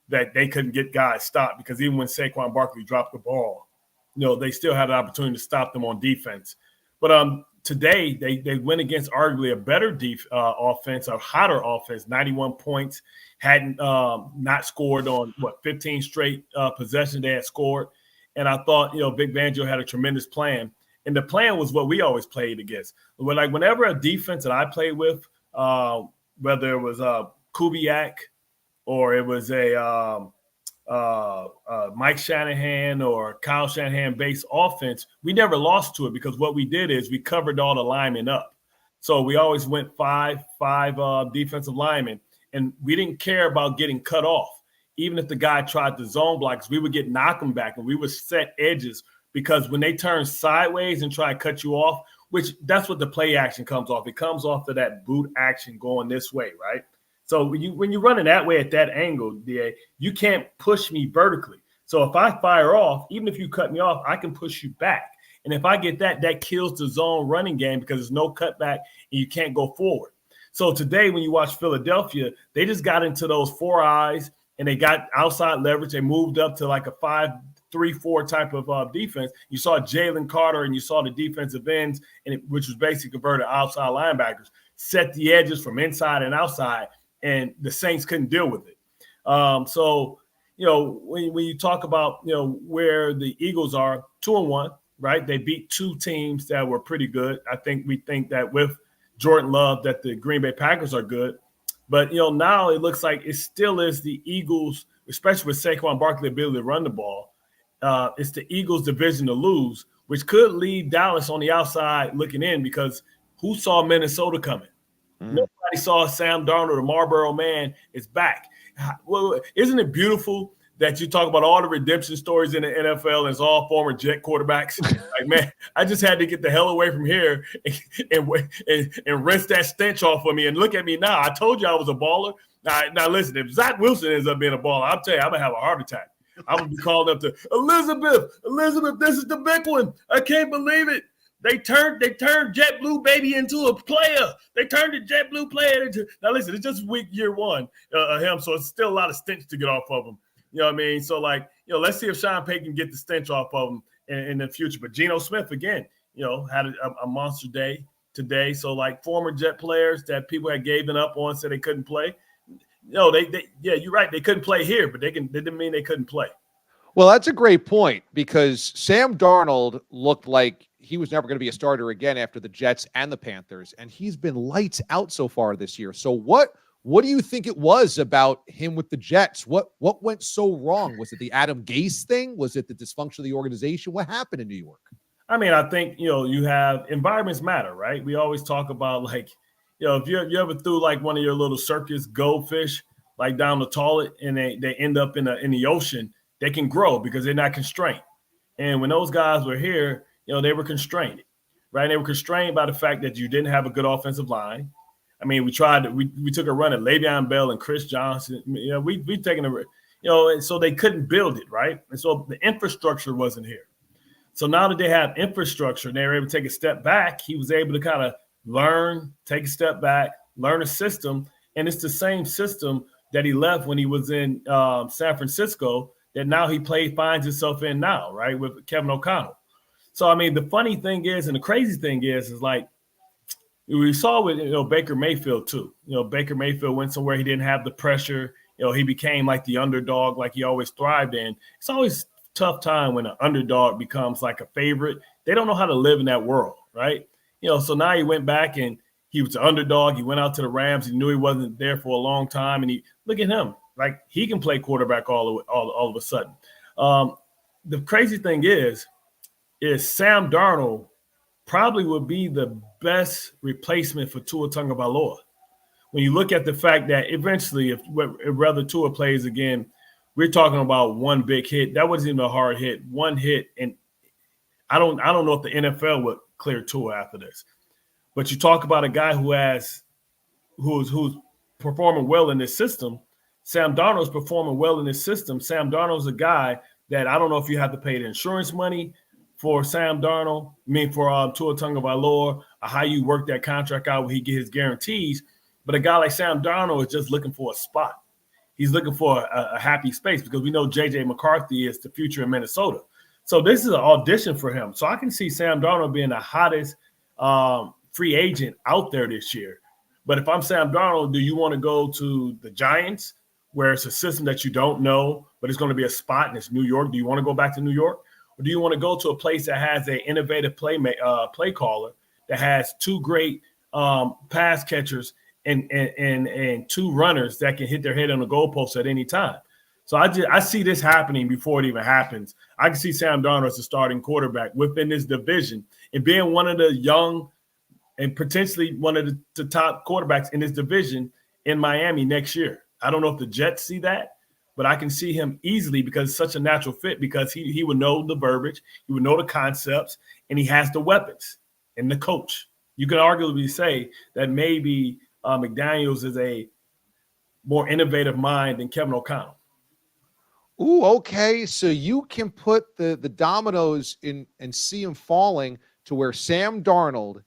that they couldn't get guys stopped because even when Saquon Barkley dropped the ball, they still had an opportunity to stop them on defense. But today they went against arguably a better offense, a hotter offense, 91 points, hadn't not scored on 15 straight possessions they had scored. And I thought, Vic Fangio had a tremendous plan. And the plan was what we always played against. Whenever a defense that I played with, whether it was Kubiak or it was a Mike Shanahan or Kyle Shanahan-based offense, we never lost to it because what we did is we covered all the linemen up. So we always went five defensive linemen, and we didn't care about getting cut off. Even if the guy tried to zone blocks, we would get knock them back, and we would set edges because when they turn sideways and try to cut you off, which that's what the play action comes off. It comes off of that boot action going this way, right? So when you run it that way at that angle, DA, you can't push me vertically. So if I fire off, even if you cut me off, I can push you back. And if I get that kills the zone running game because there's no cutback and you can't go forward. So today when you watch Philadelphia, they just got into those four eyes and they got outside leverage. They moved up to like a 5-3-4 type of defense. You saw Jalen Carter and you saw the defensive ends, which was basically converted outside linebackers, set the edges from inside and outside. And the Saints couldn't deal with it. So, when you talk about, where the Eagles are 2-1, right? They beat two teams that were pretty good. We think that with Jordan Love that the Green Bay Packers are good. But, now it looks like it still is the Eagles, especially with Saquon Barkley's ability to run the ball. It's the Eagles' division to lose, which could leave Dallas on the outside looking in because who saw Minnesota coming? Nobody saw Sam Darnold, the Marlboro Man, is back. Well, isn't it beautiful that you talk about all the redemption stories in the NFL and it's all former Jet quarterbacks? Like, man, I just had to get the hell away from here and rinse that stench off of me. And look at me now. I told you I was a baller. Now listen, if Zach Wilson ends up being a baller, I'll tell you, I'm going to have a heart attack. I'm going to be called up to Elizabeth, this is the big one. I can't believe it. They turned JetBlue baby into a player. They turned the JetBlue player into. Now listen, it's just week year one of him, so it's still a lot of stench to get off of him. You know what I mean? So let's see if Sean Payton can get the stench off of him in the future. But Geno Smith again, had a monster day today. So former Jet players that people had given up on said they couldn't play. You're right. They couldn't play here, but they didn't mean they couldn't play. Well, that's a great point because Sam Darnold looked like he was never going to be a starter again after the Jets and the Panthers, and he's been lights out so far this year. So what do you think it was about him with the Jets? What went so wrong? Was it the Adam Gase thing? Was it the dysfunction of the organization? What happened in New York? I mean, I think, you have environments matter, right? We always talk about if you ever threw one of your little circus goldfish down the toilet and they end up in the ocean, they can grow because they're not constrained. And when those guys were here, they were constrained, right? They were constrained by the fact that you didn't have a good offensive line. I mean, we took a run at Le'Veon Bell and Chris Johnson. We've taken and so they couldn't build it, right? And so the infrastructure wasn't here. So now that they have infrastructure and they were able to take a step back, he was able to kind of learn, take a step back, learn a system. And it's the same system that he left when he was in San Francisco that now he finds himself in now, right, with Kevin O'Connell. So, I mean, the funny thing is and the crazy thing is We saw with Baker Mayfield too. Baker Mayfield went somewhere he didn't have the pressure. He became like the underdog, like he always thrived in. It's always a tough time when an underdog becomes like a favorite. They don't know how to live in that world, right? So now he went back and he was an underdog. He went out to the Rams. He knew he wasn't there for a long time, and look at him, like he can play quarterback all of a sudden. The crazy thing is Sam Darnold probably would be the best replacement for Tua Tagovailoa. When you look at the fact that eventually, if whether Tua plays again, we're talking about one big hit. That wasn't even a hard hit. One hit, and I don't know if the NFL would clear Tua after this. But you talk about a guy who's performing well in this system. Sam Darnold's performing well in this system. Sam Darnold's a guy that I don't know if you have to pay the insurance money for Sam Darnold, for Tua Tagovailoa, or how you work that contract out where he get his guarantees. But a guy like Sam Darnold is just looking for a spot. He's looking for a happy space because we know J.J. McCarthy is the future in Minnesota. So this is an audition for him. So I can see Sam Darnold being the hottest free agent out there this year. But if I'm Sam Darnold, do you want to go to the Giants where it's a system that you don't know, but it's going to be a spot and it's New York? Do you want to go back to New York? Or do you want to go to a place that has an innovative play caller that has two great pass catchers and two runners that can hit their head on the goalpost at any time? So I see this happening before it even happens. I can see Sam Darnold as a starting quarterback within this division and being one of the young and potentially one of the top quarterbacks in this division in Miami next year. I don't know if the Jets see that, but I can see him easily because it's such a natural fit because he would know the verbiage, he would know the concepts, and he has the weapons and the coach. You can arguably say that maybe McDaniels is a more innovative mind than Kevin O'Connell. Ooh, okay. So you can put the dominoes in and see them falling to where Sam Darnold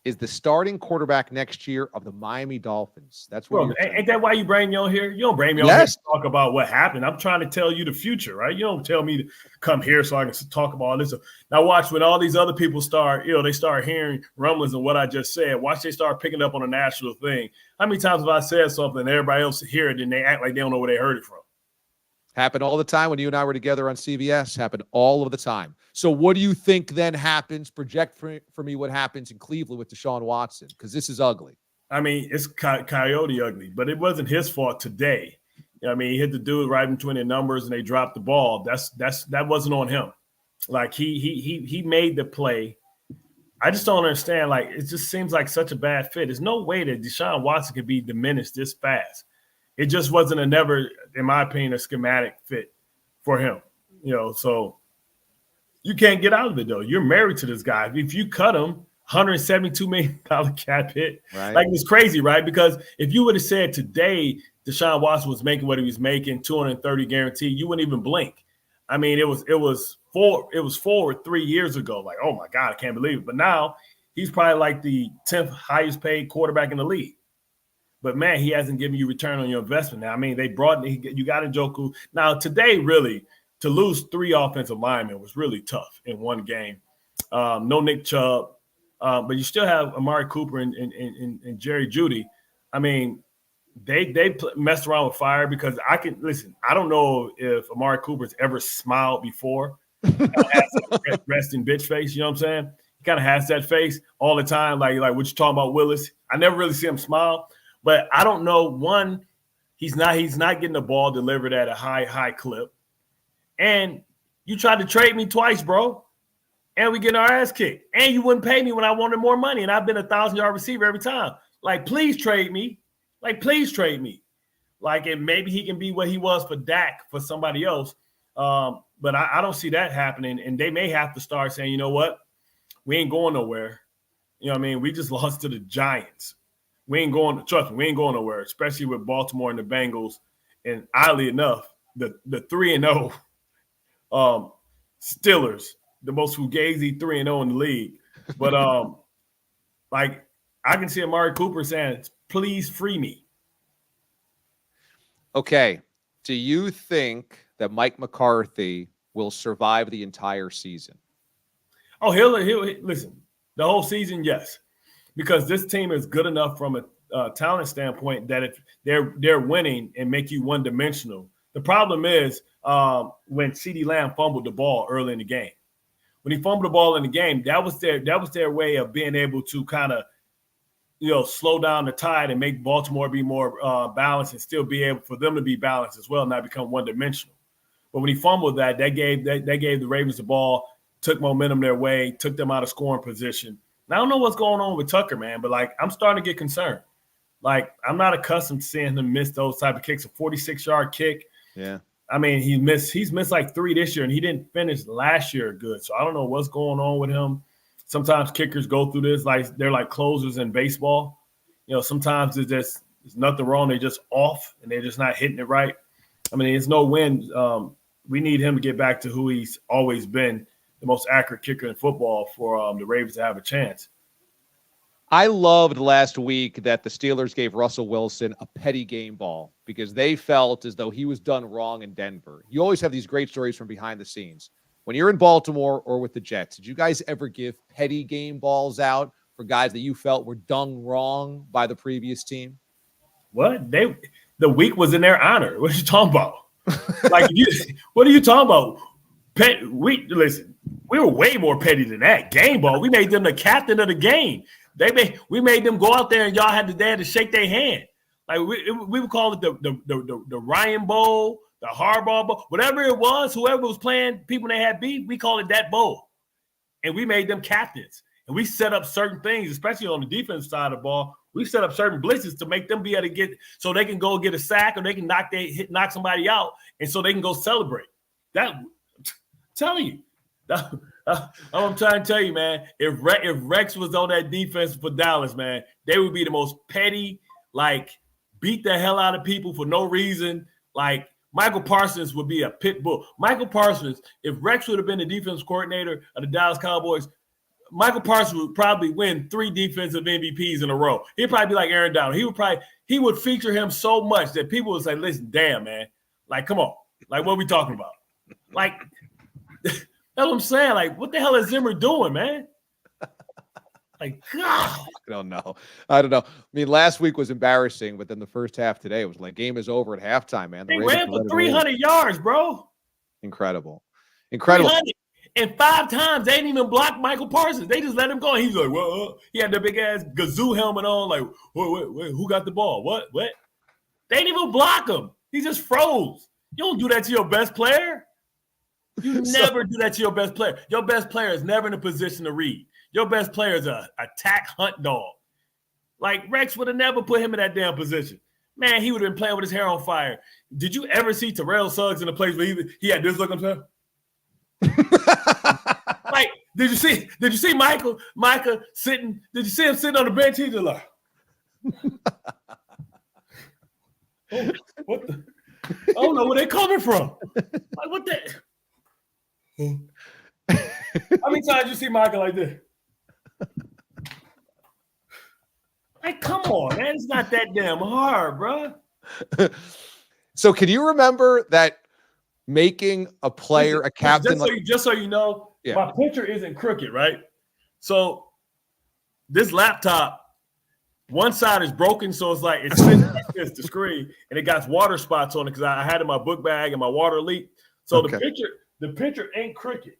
is the starting quarterback next year of the Miami Dolphins. That's what. Ain't that why you bring me on here? You don't bring me on here to talk about what happened. I'm trying to tell you the future, right? You don't tell me to come here so I can talk about all this. Now watch when all these other people start, they start hearing rumblings of what I just said. Watch they start picking up on a national thing. How many times have I said something and everybody else hear it and they act like they don't know where they heard it from? Happened all the time when you and I were together on CBS. Happened all of the time. So what do you think then happens? Project for me what happens in Cleveland with Deshaun Watson, because this is ugly. I mean, it's coyote ugly, but it wasn't his fault today. He hit the dude right between the numbers and they dropped the ball. That wasn't on him. Like he made the play. I just don't understand. Like it just seems like such a bad fit. There's no way that Deshaun Watson could be diminished this fast. It just wasn't in my opinion, a schematic fit for him. So you can't get out of it though. You're married to this guy. If you cut him, $172 million cap hit, right? Like it's crazy, right? Because if you would have said today Deshaun Watson was making what he was making, 230 guarantee, you wouldn't even blink. I mean, it was forward 3 years ago. Like, oh my God, I can't believe it. But now he's probably like the 10th highest paid quarterback in the league. But, man, he hasn't given you return on your investment. Now, I mean, you got Njoku. Now, today, really, to lose 3 offensive linemen was really tough in one game. No Nick Chubb, but you still have Amari Cooper and Jerry Jeudy. I mean, they messed around with fire because I don't know if Amari Cooper's ever smiled before. He kind of has that resting bitch face, you know what I'm saying? He kind of has that face all the time, like what you talking about, Willis. I never really see him smile. But I don't know. One, he's not getting the ball delivered at a high clip. And you tried to trade me twice, bro. And we getting our ass kicked. And you wouldn't pay me when I wanted more money. And I've been a 1,000-yard receiver every time. Like, please trade me. Like, and maybe he can be what he was for Dak for somebody else. But I don't see that happening. And they may have to start saying, you know what? We ain't going nowhere. You know what I mean? We just lost to the Giants. We ain't going nowhere, especially with Baltimore and the Bengals. And oddly enough, the 3-0 Steelers, the most fugazi 3-0 in the league. But I can see Amari Cooper saying, please free me. Okay. Do you think that Mike McCarthy will survive the entire season? Oh, he'll listen, the whole season, yes. because this team is good enough from a talent standpoint that if they're winning and make you one-dimensional. The problem is when CeeDee Lamb fumbled the ball early in the game. When he fumbled the ball in the game, that was their way of being able to kind of, slow down the tide and make Baltimore be more balanced and still be able for them to be balanced as well, not become one-dimensional. But when he fumbled that gave the Ravens the ball, took momentum their way, took them out of scoring position. And I don't know what's going on with Tucker, man, but I'm starting to get concerned. I'm not accustomed to seeing him miss those type of kicks. A 46-yard kick. Yeah. I mean, he's missed like 3 this year, and he didn't finish last year good. So I don't know what's going on with him. Sometimes kickers go through this they're like closers in baseball. Sometimes there's nothing wrong. They're just off, and they're just not hitting it right. I mean, it's no win. We need him to get back to who he's always been, the most accurate kicker in football for the Ravens to have a chance. I loved last week that the Steelers gave Russell Wilson a petty game ball because they felt as though he was done wrong in Denver. You always have these great stories from behind the scenes. When you're in Baltimore or with the Jets, did you guys ever give petty game balls out for guys that you felt were done wrong by the previous team? What? The week was in their honor. What are you talking about? What are you talking about? Listen, we were way more petty than that. Game ball. We made them the captain of the game. We made them go out there and y'all had to shake their hand. We would call it the Ryan Bowl, the Harbaugh Bowl, whatever it was. Whoever was playing people they had beat, we call it that bowl, and we made them captains. And we set up certain things, especially on the defense side of the ball. We set up certain blitzes to make them be able to get so they can go get a sack or they can knock somebody out, and so they can go celebrate. That I'm telling you. I'm trying to tell you, man, if Rex was on that defense for Dallas, man, they would be the most petty, beat the hell out of people for no reason. Michael Parsons would be a pit bull. Michael Parsons, if Rex would have been the defense coordinator of the Dallas Cowboys, Michael Parsons would probably win 3 defensive MVPs in a row. He'd probably be like Aaron Donald. He would feature him so much that people would say, listen, damn, man. Come on. What are we talking about? That's what I'm saying. What the hell is Zimmer doing, man? God. I don't know. I don't know. I mean, last week was embarrassing, but then the first half today was game is over at halftime, man. They ran for 300 yards, bro. Incredible. 300. And 5 times they didn't even block Michael Parsons. They just let him go. And he's like, well, he had the big ass Gazoo helmet on. Wait, who got the ball? What? They didn't even block him. He just froze. You don't do that to your best player. You never do that to your best player. Your best player is never in a position to read. Your best player is a attack hunt dog. Rex would have never put him in that damn position. Man, he would have been playing with his hair on fire. Did you ever see Terrell Suggs in a place where he had this look on him? Did you see Micah sitting? Did you see him sitting on the bench? He's just like, oh, what the? I don't know where they're coming from. What the? How many times you see Micah like this? Come on, man. It's not that damn hard, bro. So can you remember that making a player a captain? Just so you know, yeah. My picture isn't crooked, right? So this laptop, one side is broken, so it's sitting like this, the screen, and it got water spots on it because I had it in my book bag and my water leaked. So okay. The picture ain't crooked.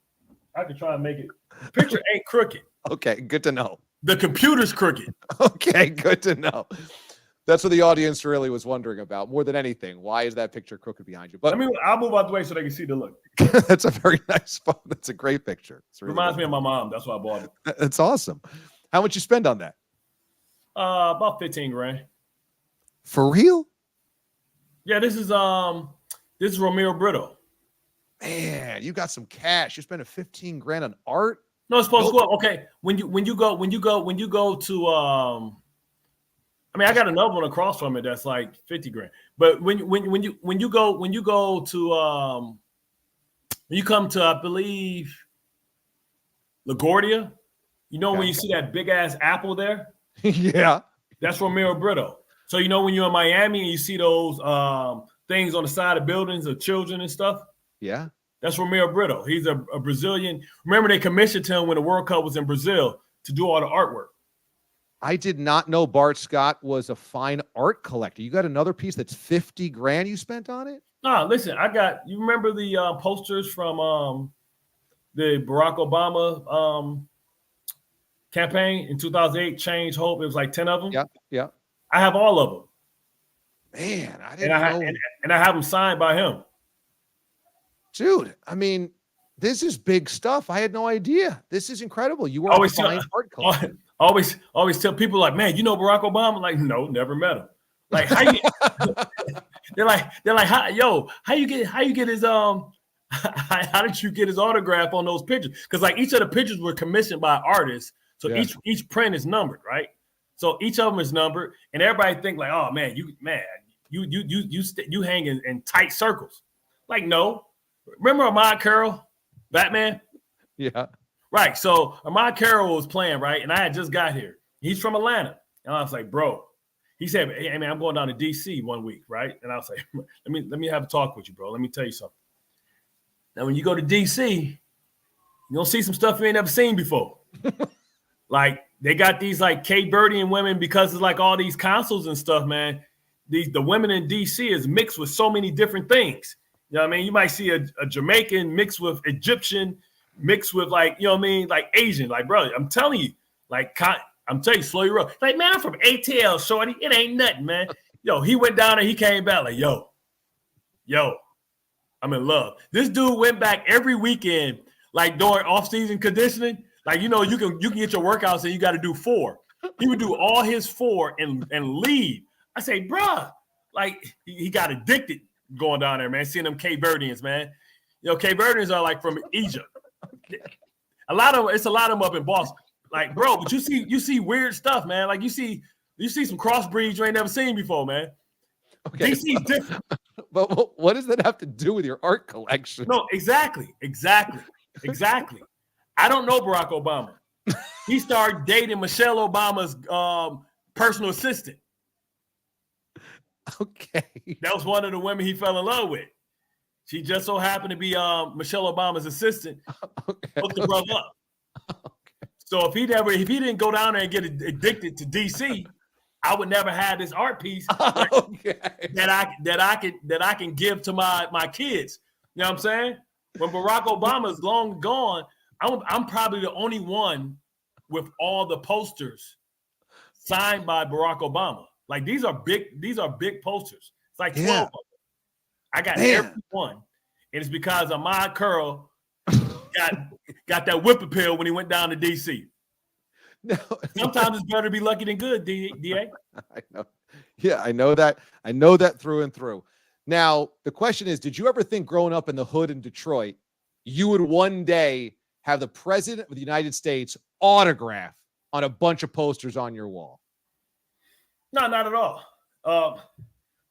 I could try and make it. The picture ain't crooked. Okay, good to know. The computer's crooked. Okay, good to know. That's what the audience really was wondering about more than anything. Why is that picture crooked behind you? But I'll move out the way so they can see the look. That's a very nice phone. That's a great picture. Really reminds me of my mom. That's why I bought it. That's awesome. How much you spend on that? About $15,000. For real? Yeah, this is Romero Brito. Man, you got some cash. You're spending $15,000 on art? No, it's supposed to go. Okay, when you go to I got another one across from it that's like $50,000. But when you come to, I believe, LaGuardia, when you see that big ass apple there? Yeah. That's Romero Brito. So when you're in Miami and you see those things on the side of buildings of children and stuff? Yeah. That's Romero Brito. He's a Brazilian. Remember, they commissioned him when the World Cup was in Brazil to do all the artwork. I did not know Bart Scott was a fine art collector. You got another piece that's $50,000 you spent on it? No, listen, you remember the posters from the Barack Obama campaign in 2008, Change Hope? It was like 10 of them. Yeah. I have all of them. Man, I didn't know. And I have them signed by him. Dude, I mean, this is big stuff. I had no idea. This is incredible. You were always a fine art collector. Always tell people like, man, you know Barack Obama? Like, no, never met him. Like, how you? they're like, how you get his how did you get his autograph on those pictures? Because like each of the pictures were commissioned by artists, so each print is numbered, right? So each of them is numbered, and everybody think like, oh man, you hang in tight circles. Like, no, remember Ahmad Carroll, Batman? Yeah. Right. So Ahmad Carroll was playing, right? And I had just got here. He's from Atlanta. And I was like, bro, he said, hey man, I'm going down to DC 1 week, right? And I was like, let me have a talk with you, bro. Let me tell you something. Now, when you go to DC, you're gonna see some stuff you ain't never seen before. Like they got these like Cape Verdean women because it's like all these consuls and stuff, man. The women in DC is mixed with so many different things. You know what I mean? You might see a Jamaican mixed with Egyptian, mixed with like, you know what I mean? Like Asian, like, bro, I'm telling you, like, I'm telling you, slow your roll. Like, man, I'm from ATL, shorty. It ain't nothing, man. Yo, he went down and he came back like, yo, I'm in love. This dude went back every weekend, like during off-season conditioning. Like, you know, you can get your workouts and you got to do 4. He would do all his 4 and leave. I say, bruh, like he got addicted going down there, man, seeing them Cape Verdeans, man. You know, Cape Verdeans are like from Egypt. It's a lot of them up in Boston. Like, bro, but you see weird stuff, man. Like you see some crossbreeds you ain't never seen before, man. Okay. DC's different. But what does that have to do with your art collection? No, exactly. I don't know Barack Obama. He started dating Michelle Obama's personal assistant. Okay. That was one of the women he fell in love with. She just so happened to be Michelle Obama's assistant. Okay. Hooked the brother up. Okay. So if he didn't go down there and get addicted to DC, I would never have this art piece that I can give to my kids. You know what I'm saying? When Barack Obama is long gone, I'm probably the only one with all the posters signed by Barack Obama. Like these are big posters. It's like 12 of them. I got every one. And it's because Ahmad Curl got that whip appeal when he went down to DC. No. Sometimes it's better to be lucky than good, DA. I know. Yeah, I know that. I know that through and through. Now, the question is, did you ever think growing up in the hood in Detroit, you would one day have the president of the United States autograph on a bunch of posters on your wall? No, not at all.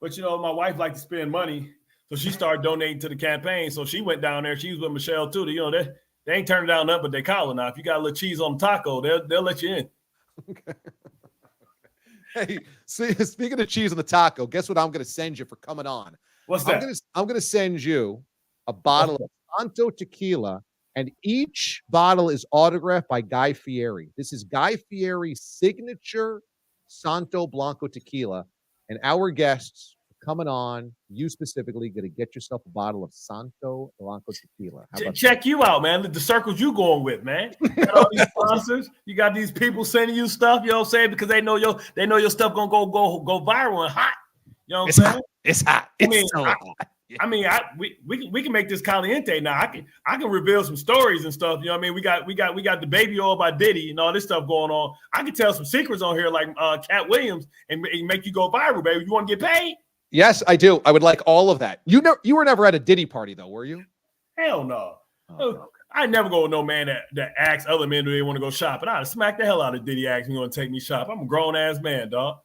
But, you know, my wife liked to spend money, so she started donating to the campaign. So she went down there. She was with Michelle, too. You know, they ain't turning down nothing, but they call it now. If you got a little cheese on the taco, they'll let you in. Okay. Hey, speaking of cheese on the taco, guess what I'm going to send you for coming on? What's that? I'm going to send you a bottle of Santo tequila, and each bottle is autographed by Guy Fieri. This is Guy Fieri's signature Santo Blanco tequila, and our guests coming on, you specifically, going to get yourself a bottle of Santo Blanco tequila. Check you out, man. The circles you going with, man. You got all these sponsors. You got these people sending you stuff. You know what I'm saying? Because they know your stuff gonna go viral and hot. You know what I'm saying? It's hot. I mean, we can make this caliente now. I can reveal some stories and stuff. You know what I mean? We got the baby oil by Diddy and all this stuff going on. I can tell some secrets on here like Cat Williams and make you go viral, baby. You want to get paid? Yes, I do. I would like all of that. You were never at a Diddy party though, were you? Hell no. Oh, okay. I never go with no man that asks other men do they want to go shopping. I'd smack the hell out of Diddy asking me want to take me shop. I'm a grown ass man, dog.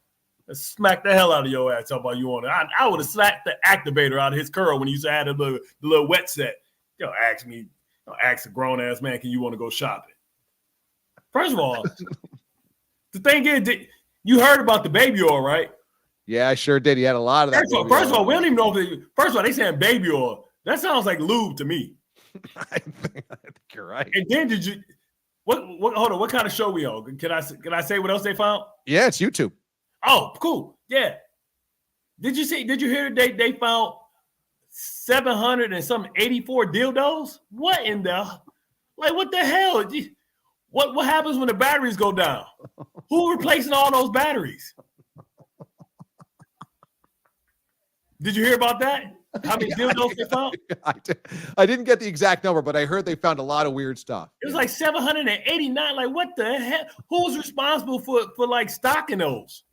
Smack the hell out of your ass. Talk about you want it. I would have slapped the activator out of his curl when he used to have the little wet set. Ask a grown ass man, can you want to go shopping? First of all, the thing is, you heard about the baby oil, right? Yeah, I sure did. He had a lot of that. First of all, we don't even know if first of all, they saying baby oil. That sounds like lube to me. I think you're right. And then did What? Hold on. What kind of show we on? Can I say what else they found? Yeah, it's YouTube. Oh, cool. Yeah. Did you hear they found 784 dildos? What in the what the hell? What happens when the batteries go down? Who replacing all those batteries? Did you hear about that? How many dildos they found? I didn't get the exact number, but I heard they found a lot of weird stuff. It was like 789. Like, what the heck? Who's responsible for stocking those?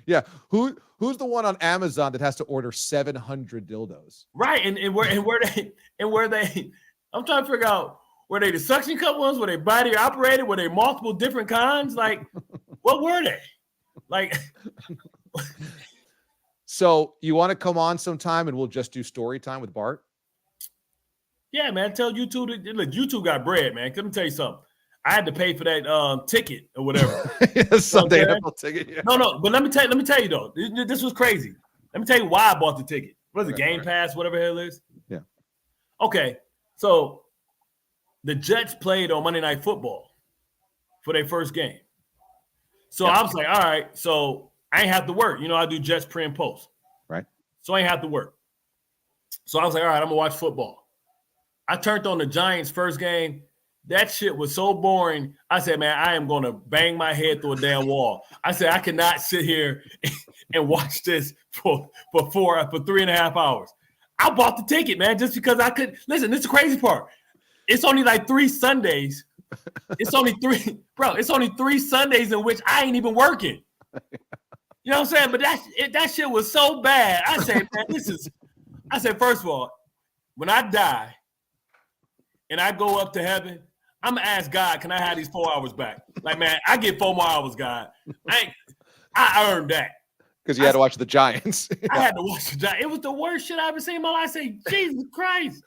Yeah. Who's the one on Amazon that has to order 700 dildos? Right, and where they I'm trying to figure out, were they the suction cup ones? Were they body operated? Were they multiple different kinds? Like, what were they? Like, so you want to come on sometime and we'll just do story time with Bart? Yeah, man. Tell YouTube look, YouTube got bread, man. Let me tell you something. I had to pay for that ticket or whatever. Sunday NFL ticket. Yeah. No, but let me tell you though. This was crazy. Let me tell you why I bought the ticket. What is it? Game Pass, whatever the hell it is. Yeah. Okay, so the Jets played on Monday Night Football for their first game. So I was like, all right, so I ain't have to work. You know, I do Jets pre and post. Right. So I ain't have to work. So I was like, all right, I'm gonna watch football. I turned on the Giants first game. That shit was so boring. I said, man, I am going to bang my head through a damn wall. I said, I cannot sit here and watch this for 3.5 hours. I bought the ticket, man, just because I could. Listen, this is the crazy part. It's only like 3 Sundays. It's only 3, bro. It's only 3 Sundays in which I ain't even working. You know what I'm saying? But that shit was so bad. I said, man, first of all, when I die and I go up to heaven, I'm gonna ask God, can I have these 4 hours back? Like, man, I get 4 more hours, God. I earned that. Because you had to watch the Giants. I had to watch the Giants. It was the worst shit I ever seen in my life. I say, Jesus Christ.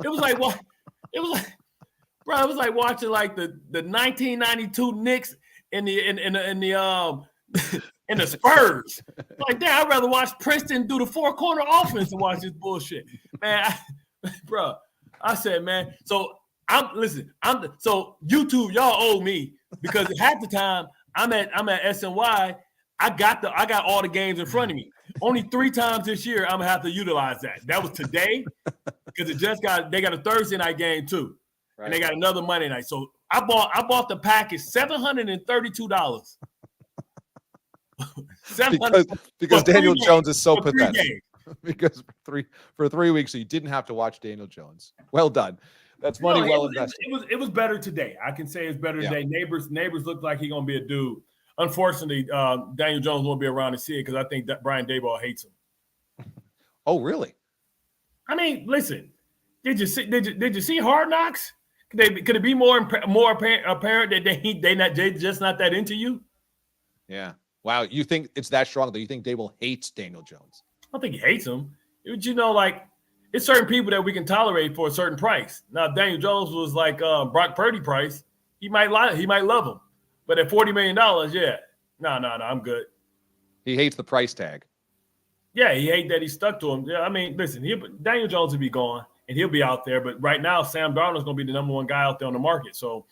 It was like what? It was like watching like the 1992 Knicks in the Spurs. Like, damn, I'd rather watch Princeton do the 4-corner offense than watch this bullshit. Man, I said, man, so YouTube, y'all owe me, because half the time I'm at SNY, I got all the games in front of me. Only 3 times this year I'm gonna have to utilize that. That was today, because they got a Thursday night game too, right, and they got another Monday night. So I bought the package $732. because Daniel Jones is so pathetic. Because for 3 weeks you didn't have to watch Daniel Jones. Well done. That's money well invested. It was better today. I can say it's better today. Neighbors look like he's gonna be a dude. Unfortunately, Daniel Jones won't be around to see it, because I think that Brian Daboll hates him. Oh, really? I mean, listen. Did you see Hard Knocks? Could it be more apparent that they just not that into you? Yeah. Wow. You think it's that strong that you think Daboll hates Daniel Jones? I don't think he hates him. You know, like, it's certain people that we can tolerate for a certain price. Now, if Daniel Jones was like Brock Purdy price, he might love him. But at $40 million, yeah. No, I'm good. He hates the price tag. Yeah, he hates that he stuck to him. Yeah, I mean, listen, Daniel Jones will be gone, and he'll be out there. But right now, Sam Darnold's going to be the number 1 guy out there on the market. So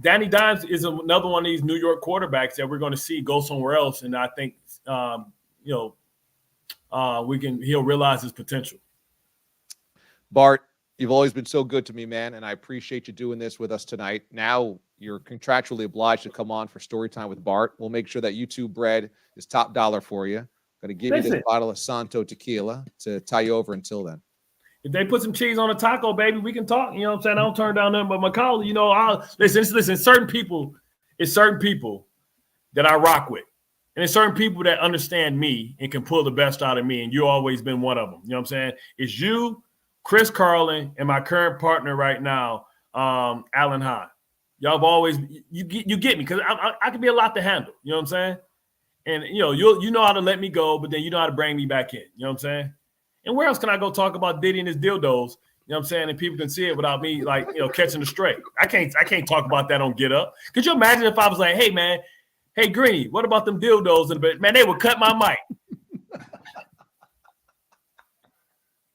Danny Dimes is another one of these New York quarterbacks that we're going to see go somewhere else. And I think, he'll realize his potential. Bart, you've always been so good to me, man, and I appreciate you doing this with us tonight. Now you're contractually obliged to come on for story time with Bart. We'll make sure that YouTube bread is top dollar for you. Going to give you this bottle of Santo tequila to tie you over until then. If they put some cheese on a taco, baby, we can talk. You know what I'm saying? I don't turn down nothing but Macaulay. You know, listen, certain people that I rock with. And there's certain people that understand me and can pull the best out of me, and you've always been one of them. You know what I'm saying? It's you, Chris Carlin, and my current partner right now, Alan Hahn. Y'all have always you get me, because I can be a lot to handle. You know what I'm saying? And you know how to let me go, but then you know how to bring me back in. You know what I'm saying? And where else can I go talk about Diddy and his dildos? You know what I'm saying? And people can see it without me catching the stray. I can't talk about that on Get Up. Could you imagine if I was like, hey man, hey Greeny, what about them dildos? Man, they would cut my mic.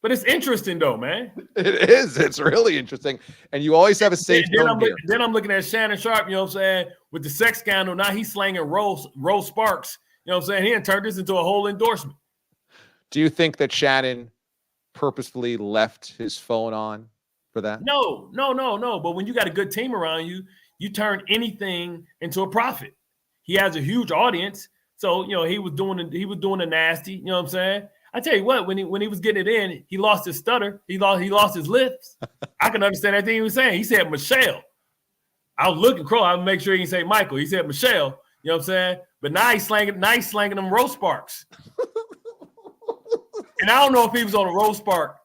But it's interesting though, man. It is. It's really interesting. And you always have a safe zone here. Then I'm looking at Shannon Sharp, you know what I'm saying, with the sex scandal. Now he's slanging Rose Sparks. You know what I'm saying? He had turned this into a whole endorsement. Do you think that Shannon purposefully left his phone on for that? No. But when you got a good team around you, you turn anything into a profit. He has a huge audience. So, you know, he was doing the nasty, you know what I'm saying? I tell you what, when he was getting it in, he lost his stutter. He lost his lips. I can understand everything he was saying. He said Michelle. I was looking Crow. I would make sure he didn't say Michael. He said Michelle. You know what I'm saying? But now he's slanging them Rose Sparks. And I don't know if he was on a Rose Spark.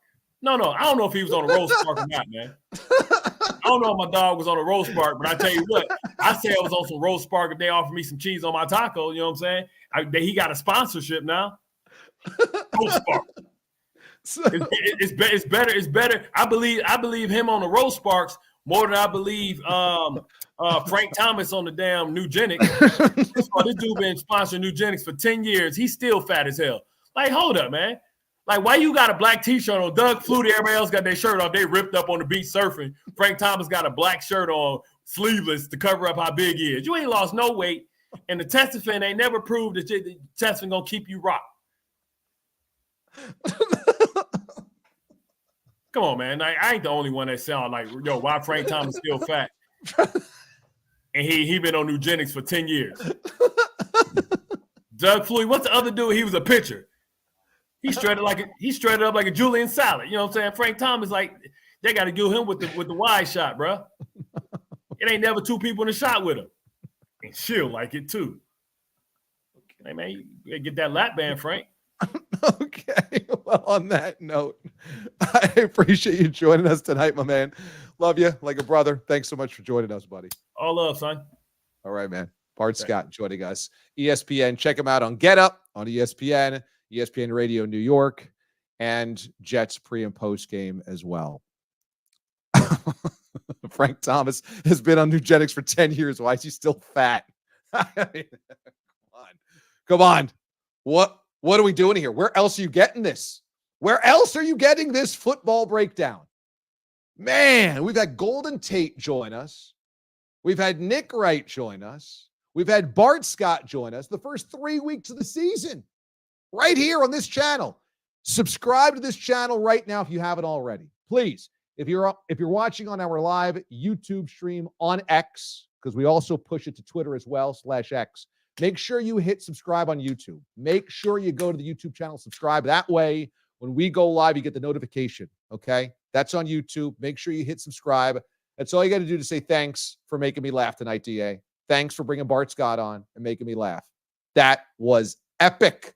No, I don't know if he was on a Rose Spark or not, man. I don't know if my dog was on a Rose Spark, but I tell you what, I say I was on some Rose Spark if they offered me some cheese on my taco. You know what I'm saying? He got a sponsorship now. Rose Spark. It's better. I believe him on the Rose Sparks more than I believe Frank Thomas on the damn Nugenics. This dude been sponsoring Nugenics for 10 years. He's still fat as hell. Like, hold up, man. Like, why you got a black T-shirt on? Doug Flutie, everybody else got their shirt off. They ripped up on the beach surfing. Frank Thomas got a black shirt on, sleeveless, to cover up how big he is. You ain't lost no weight, and the Testafin ain't never proved that the Testafin gonna keep you rock. Come on, man. I ain't the only one that sound like, yo, why Frank Thomas still fat? And he been on Nugenics for 10 years. Doug Flutie, what's the other dude? He was a pitcher. He straight up like a Julian salad. You know what I'm saying? Frank Thomas, like, they got to give him with the wide shot, bro. It ain't never two people in the shot with him. And she'll like it too. Hey, man, you get that lap band, Frank. Okay. Well, on that note, I appreciate you joining us tonight, my man. Love you like a brother. Thanks so much for joining us, buddy. All love, son. All right, man. Bart Scott joining us. ESPN. Check him out on Get Up on ESPN, ESPN Radio New York, and Jets pre and post game as well. Frank Thomas has been on Nugenics for 10 years. Why is he still fat? I mean, come on. What are we doing here? Where else are you getting this? Where else are you getting this football breakdown? Man, we've had Golden Tate join us. We've had Nick Wright join us. We've had Bart Scott join us the first 3 weeks of the season right here on this channel. Subscribe to this channel right now if you haven't already. Please, if you're watching on our live YouTube stream on X, because we also push it to Twitter as well, /X, make sure you hit subscribe on YouTube. Make sure you go to the YouTube channel, subscribe. That way, when we go live, you get the notification, okay? That's on YouTube. Make sure you hit subscribe. That's all you got to do to say thanks for making me laugh tonight, DA. Thanks for bringing Bart Scott on and making me laugh. That was epic.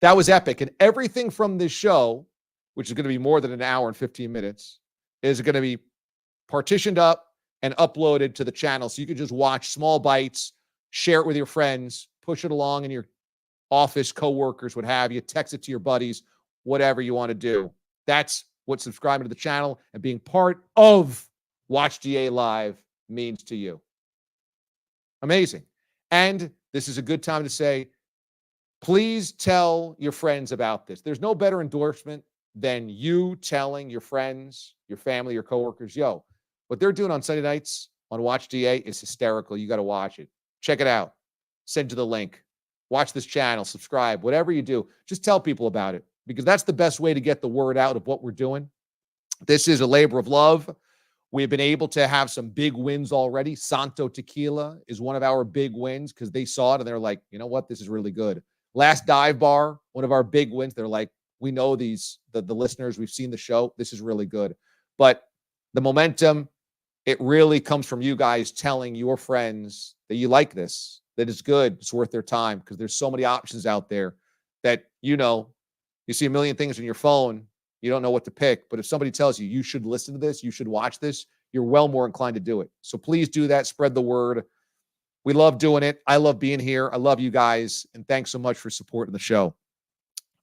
That was epic. And everything from this show, which is going to be more than an hour and 15 minutes, is going to be partitioned up and uploaded to the channel. So you can just watch small bites, share it with your friends, push it along in your office, coworkers, what have you, text it to your buddies, whatever you want to do. That's what subscribing to the channel and being part of Watch DA Live means to you. Amazing. And this is a good time to say, please tell your friends about this. There's no better endorsement than you telling your friends, your family, your coworkers, yo, what they're doing on Sunday nights on Watch DA is hysterical. You got to watch it. Check it out. Send you the link. Watch this channel. Subscribe. Whatever you do, just tell people about it because that's the best way to get the word out of what we're doing. This is a labor of love. We've been able to have some big wins already. Santo Tequila is one of our big wins because they saw it and they're like, you know what? This is really good. Last Dive Bar, one of our big wins. They're like, we know the listeners. We've seen the show. This is really good. But the momentum, it really comes from you guys telling your friends that you like this, that it's good, it's worth their time because there's so many options out there that, you see a million things on your phone. You don't know what to pick. But if somebody tells you, you should listen to this, you should watch this, you're well more inclined to do it. So please do that. Spread the word. We love doing it. I love being here. I love you guys. And thanks so much for supporting the show.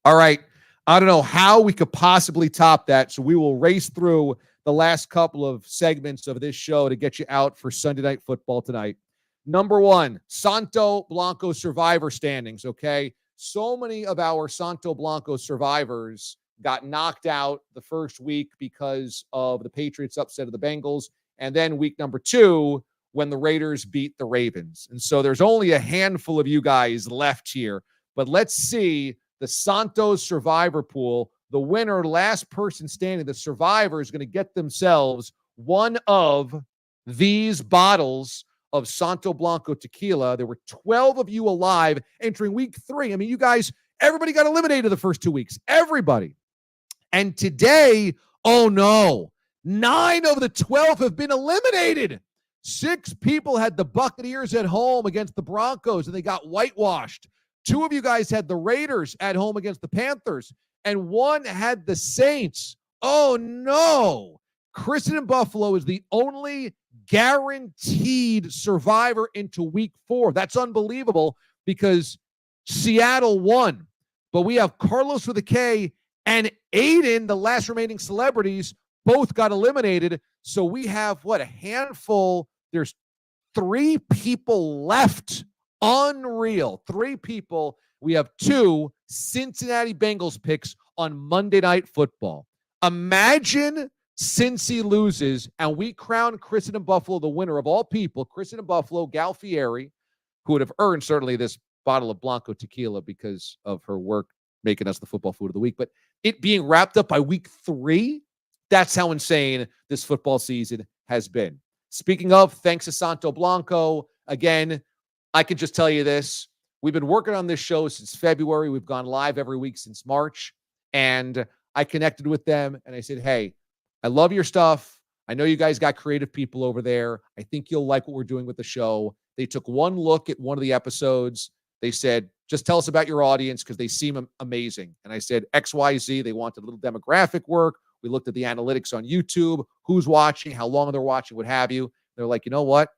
All right. I don't know how we could possibly top that. So we will race through the last couple of segments of this show to get you out for Sunday Night Football tonight. Number one, Santo Blanco survivor standings, okay? So many of our Santo Blanco survivors got knocked out the first week because of the Patriots upset of the Bengals. And then week number 2, when the Raiders beat the Ravens. And so there's only a handful of you guys left here. But let's see the Santos Survivor Pool. The winner, last person standing, the survivor is going to get themselves one of these bottles of Santo Blanco tequila. There were 12 of you alive entering week 3. I mean, you guys, everybody got eliminated the first 2 weeks. Everybody. And today, oh no, 9 of the 12 have been eliminated. 6 people had the Buccaneers at home against the Broncos, and they got whitewashed. 2 of you guys had the Raiders at home against the Panthers, and 1 had the Saints. Oh no. Kristen in Buffalo is the only guaranteed survivor into week 4. That's unbelievable because Seattle won. But we have Carlos with a K and Aiden, the last remaining celebrities, both got eliminated. So we have, a handful. There's 3 people left. Unreal. 3 people. We have 2 Cincinnati Bengals picks on Monday Night Football. Imagine Cincy loses, and we crown Kristen in Buffalo the winner of all people. Kristen in Buffalo, Galfieri, who would have earned certainly this bottle of Blanco tequila because of her work making us the football food of the week. But it being wrapped up by week 3, that's how insane this football season has been. Speaking of, thanks to Santo Blanco, again, I can just tell you this. We've been working on this show since February. We've gone live every week since March. And I connected with them and I said, hey, I love your stuff. I know you guys got creative people over there. I think you'll like what we're doing with the show. They took one look at one of the episodes. They said, just tell us about your audience because they seem amazing. And I said, XYZ. They wanted a little demographic work. We looked at the analytics on YouTube, who's watching, how long they're watching, what have you. They're like, you know what?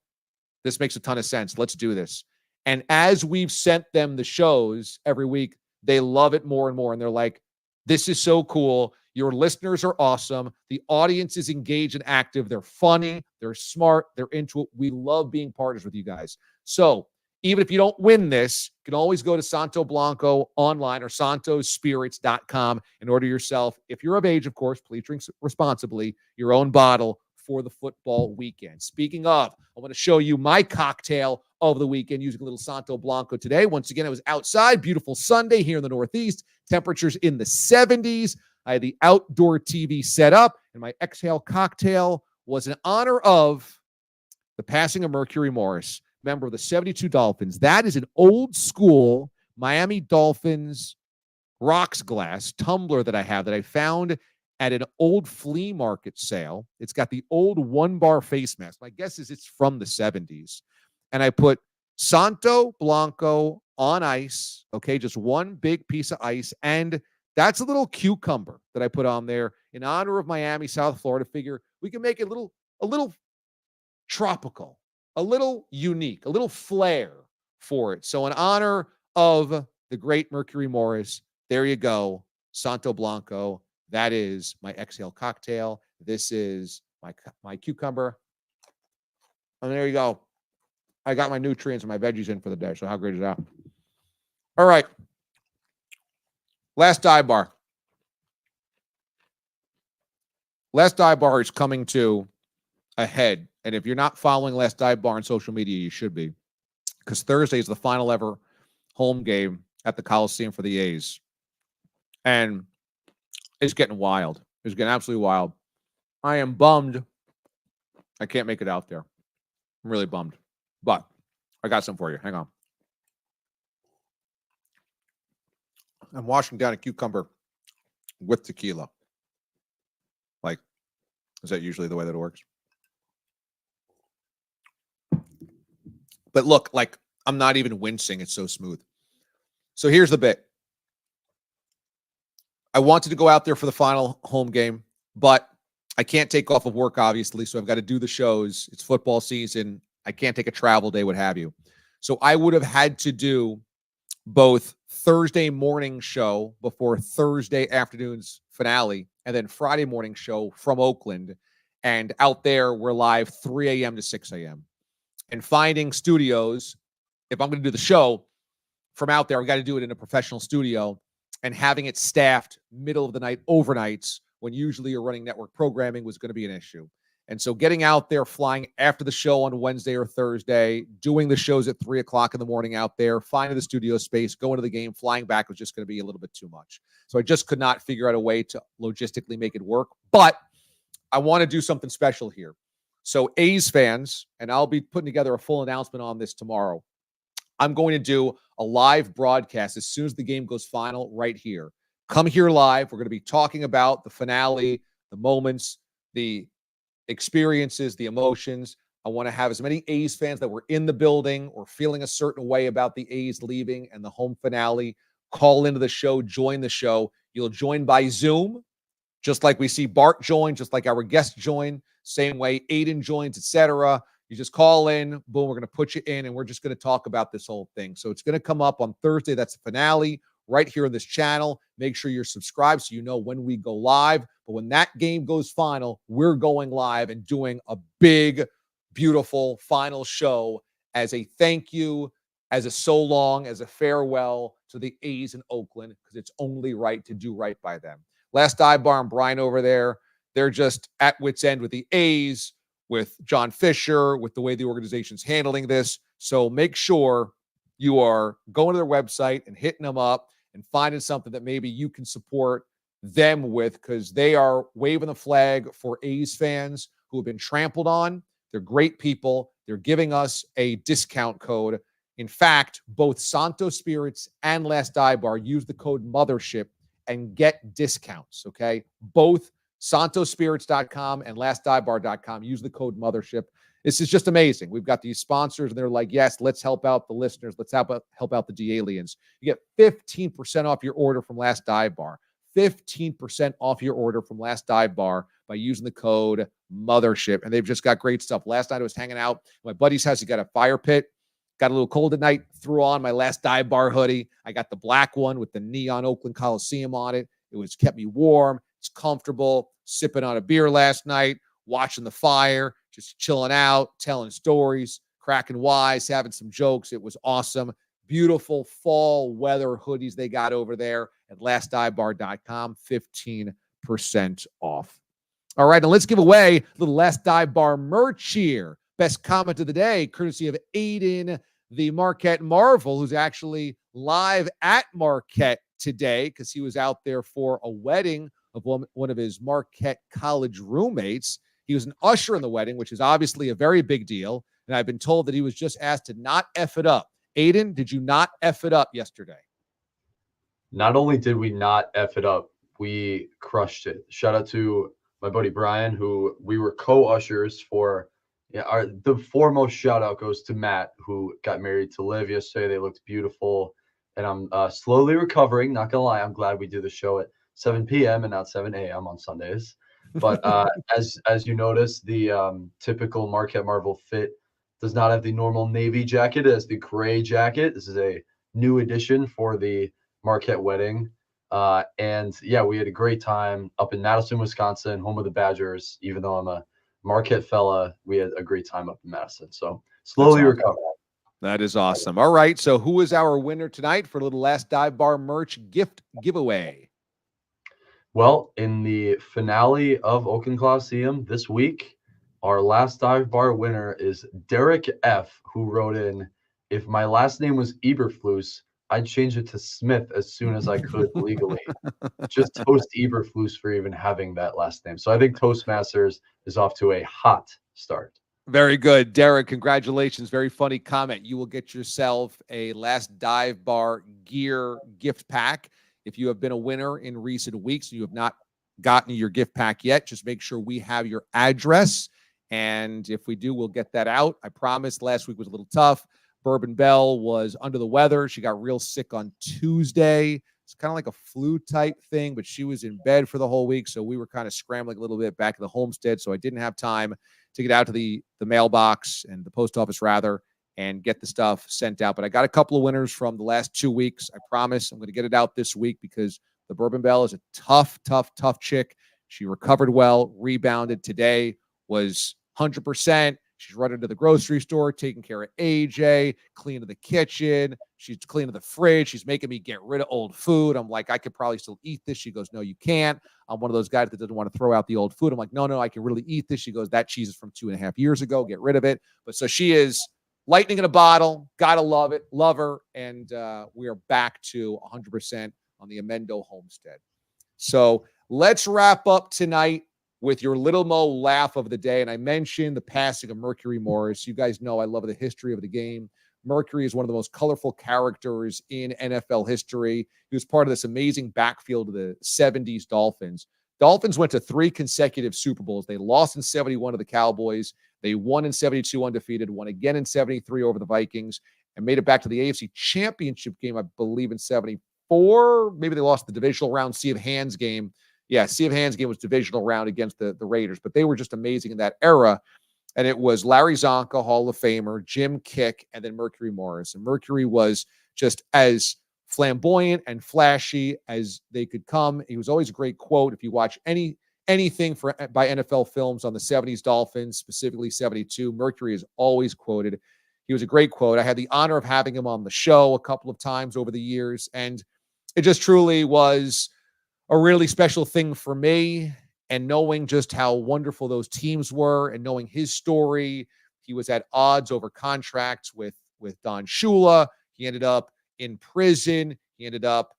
This makes a ton of sense. Let's do this. And as we've sent them the shows every week, they love it more and more. And they're like, this is so cool. Your listeners are awesome. The audience is engaged and active. They're funny. They're smart. They're into it. We love being partners with you guys. So even if you don't win this, you can always go to Santo Blanco online or santospirits.com and order yourself, if you're of age, of course, please drink responsibly, your own bottle for the football weekend. Speaking of, I want to show you my cocktail of the weekend using a little Santo Blanco today. Once again, it was outside. Beautiful Sunday here in the Northeast. Temperatures in the 70s. I had the outdoor TV set up, and my Exhale cocktail was in honor of the passing of Mercury Morris, member of the 72 Dolphins. That is an old school Miami Dolphins rocks glass tumbler that I have that I found at an old flea market sale. It's got the old 1-bar face mask. My guess is it's from the 70s. And I put Santo Blanco on ice, okay, just one big piece of ice, and that's a little cucumber that I put on there in honor of Miami, South Florida. Figure we can make it a little tropical, a little unique, a little flair for it. So in honor of the great Mercury Morris, there you go, Santo Blanco. That is my Exhale cocktail. This is my cucumber. And there you go. I got my nutrients and my veggies in for the day. So how great is that? All right. Last dive bar. Last dive bar is coming to a head. And if you're not following Last Dive Bar on social media, you should be. Because Thursday is the final ever home game at the Coliseum for the A's. And it's getting wild. It's getting absolutely wild. I am bummed I can't make it out there. I'm really bummed. But I got some for you. Hang on. I'm washing down a cucumber with tequila. Like, is that usually the way that it works? But look, like, I'm not even wincing. It's so smooth. So here's the bit. I wanted to go out there for the final home game, but I can't take off of work, obviously, so I've got to do the shows. It's football season. I can't take a travel day, what have you. So I would have had to do both Thursday morning show before Thursday afternoon's finale and then Friday morning show from Oakland. And out there, we're live 3 a.m. to 6 a.m. And finding studios, if I'm going to do the show from out there, I've got to do it in a professional studio. and having it staffed middle of the night overnights when usually you're running network programming was going to be an issue. And so getting out there, flying after the show on Wednesday or Thursday, doing the shows at 3 o'clock in the morning out there, finding the studio space, going to the game, flying back was just going to be a little bit too much. So I just could not figure out a way to logistically make it work. But I want to do something special here. So A's fans, and I'll be putting together a full announcement on this tomorrow, I'm going to do a live broadcast as soon as the game goes final right here. Come here live. We're going to be talking about the finale, the moments, the experiences, the emotions. I want to have as many A's fans that were in the building or feeling a certain way about the A's leaving and the home finale call into the show, join the show. You'll join by Zoom, just like we see Bart join, just like our guests join, same way Aiden joins, etc. You just call in, boom, we're going to put you in, and we're just going to talk about this whole thing. So it's going to come up on Thursday. That's the finale right here on this channel. Make sure you're subscribed so you know when we go live. But when that game goes final, we're going live and doing a big, beautiful final show as a thank you, as a so long, as a farewell to the A's in Oakland, because it's only right to do right by them. Last Dive Bar and Brian over there, they're just at wit's end with the A's, with John Fisher, with the way the organization's handling this. So make sure you are going to their website and hitting them up and finding something that maybe you can support them with, because they are waving the flag for A's fans who have been trampled on. They're great people. They're giving us a discount code. In fact, both Santo Spirits and Last Dive Bar use the code Mothership and get discounts, okay? Both santospirits.com and lastdivebar.com. Use the code Mothership. This is just amazing. We've got these sponsors, and they're like, yes, let's help out the listeners. Let's help out the D-Aliens. You get 15% off your order from Last Dive Bar. 15% off your order from Last Dive Bar by using the code Mothership. And they've just got great stuff. Last night I was hanging out at my buddy's house. He got a fire pit. Got a little cold at night. Threw on my Last Dive Bar hoodie. I got the black one with the neon Oakland Coliseum on it. It was kept me warm. It's comfortable. Sipping on a beer last night, watching the fire, just chilling out, telling stories, cracking wise, having some jokes. It was awesome. Beautiful fall weather hoodies they got over there at lastdivebar.com. 15% off. All right, now let's give away a little Last Dive Bar merch here. Best comment of the day, courtesy of Aiden, the Marquette Marvel, who's actually live at Marquette today because he was out there for a wedding of one of his Marquette college roommates. He was an usher in the wedding, which is obviously a very big deal. And I've been told that he was just asked to not F it up. Aiden, did you not F it up yesterday? Not only did we not F it up, we crushed it. Shout out to my buddy Brian, who we were co-ushers for. Yeah, the foremost shout out goes to Matt, who got married to Liv yesterday. They looked beautiful. And I'm slowly recovering. Not going to lie, I'm glad we do the show at 7 p.m. and not 7 a.m. on Sundays. But as you notice, the typical Marquette Marvel fit does not have the normal navy jacket. It has the gray jacket. This is a new addition for the Marquette wedding. And yeah, we had a great time up in Madison, Wisconsin, home of the Badgers. Even though I'm a Marquette fella, we had a great time up in Madison. So slowly recovering. That is awesome. All right. So who is our winner tonight for a little Last Dive Bar merch gift giveaway? Well, in the finale of Oakland Coliseum this week, our Last Dive Bar winner is Derek F., who wrote in, if my last name was Eberflus, I'd change it to Smith as soon as I could legally. Just toast Eberflus for even having that last name. So I think Toastmasters is off to a hot start. Very good, Derek. Congratulations. Very funny comment. You will get yourself a Last Dive Bar gear gift pack. If you have been a winner in recent weeks and you have not gotten your gift pack yet, just make sure we have your address. And if we do, we'll get that out. I promise. Last week was a little tough. Bourbon Bell was under the weather. She got real sick on Tuesday. It's kind of like a flu type thing, but she was in bed for the whole week. So we were kind of scrambling a little bit back at the homestead. So I didn't have time to get out to the mailbox and the post office rather and get the stuff sent out. But I got a couple of winners from the last 2 weeks. I promise I'm going to get it out this week because the Bourbon Bell is a tough chick. She recovered well, rebounded today, was 100%. She's running to the grocery store, taking care of AJ, cleaning the kitchen. She's cleaning the fridge. She's making me get rid of old food. I'm like, I could probably still eat this. She goes, no, you can't. I'm one of those guys that doesn't want to throw out the old food. I'm like, no, I can really eat this. She goes, that cheese is from 2.5 years ago. Get rid of it. But so she is lightning in a bottle. Gotta love it. Love her. And we are back to 100% on the Amendo homestead. So let's wrap up tonight with your Little Mo laugh of the day. And I mentioned the passing of Mercury Morris. You guys know I love the history of the game. Mercury is one of the most colorful characters in NFL history. He was part of this amazing backfield of the 70s Dolphins. Dolphins went to 3 consecutive Super Bowls. They lost in 71 to the Cowboys. They won in 72 undefeated, won again in 73 over the Vikings, and made it back to the AFC Championship game, I believe, in 74. Maybe they lost the divisional round Sea of Hands game. Yeah, Sea of Hands game was divisional round against the Raiders, but they were just amazing in that era. And it was Larry Zonka, Hall of Famer, Jim Kick, and then Mercury Morris. And Mercury was just as flamboyant and flashy as they could come. He was always a great quote. If you watch anything by NFL films on the 70s Dolphins, specifically 72, Mercury is always quoted. He was a great quote. I had the honor of having him on the show a couple of times over the years, and it just truly was a really special thing for me. And knowing just how wonderful those teams were and knowing his story, he was at odds over contracts with Don Shula. He ended up in prison. He ended up,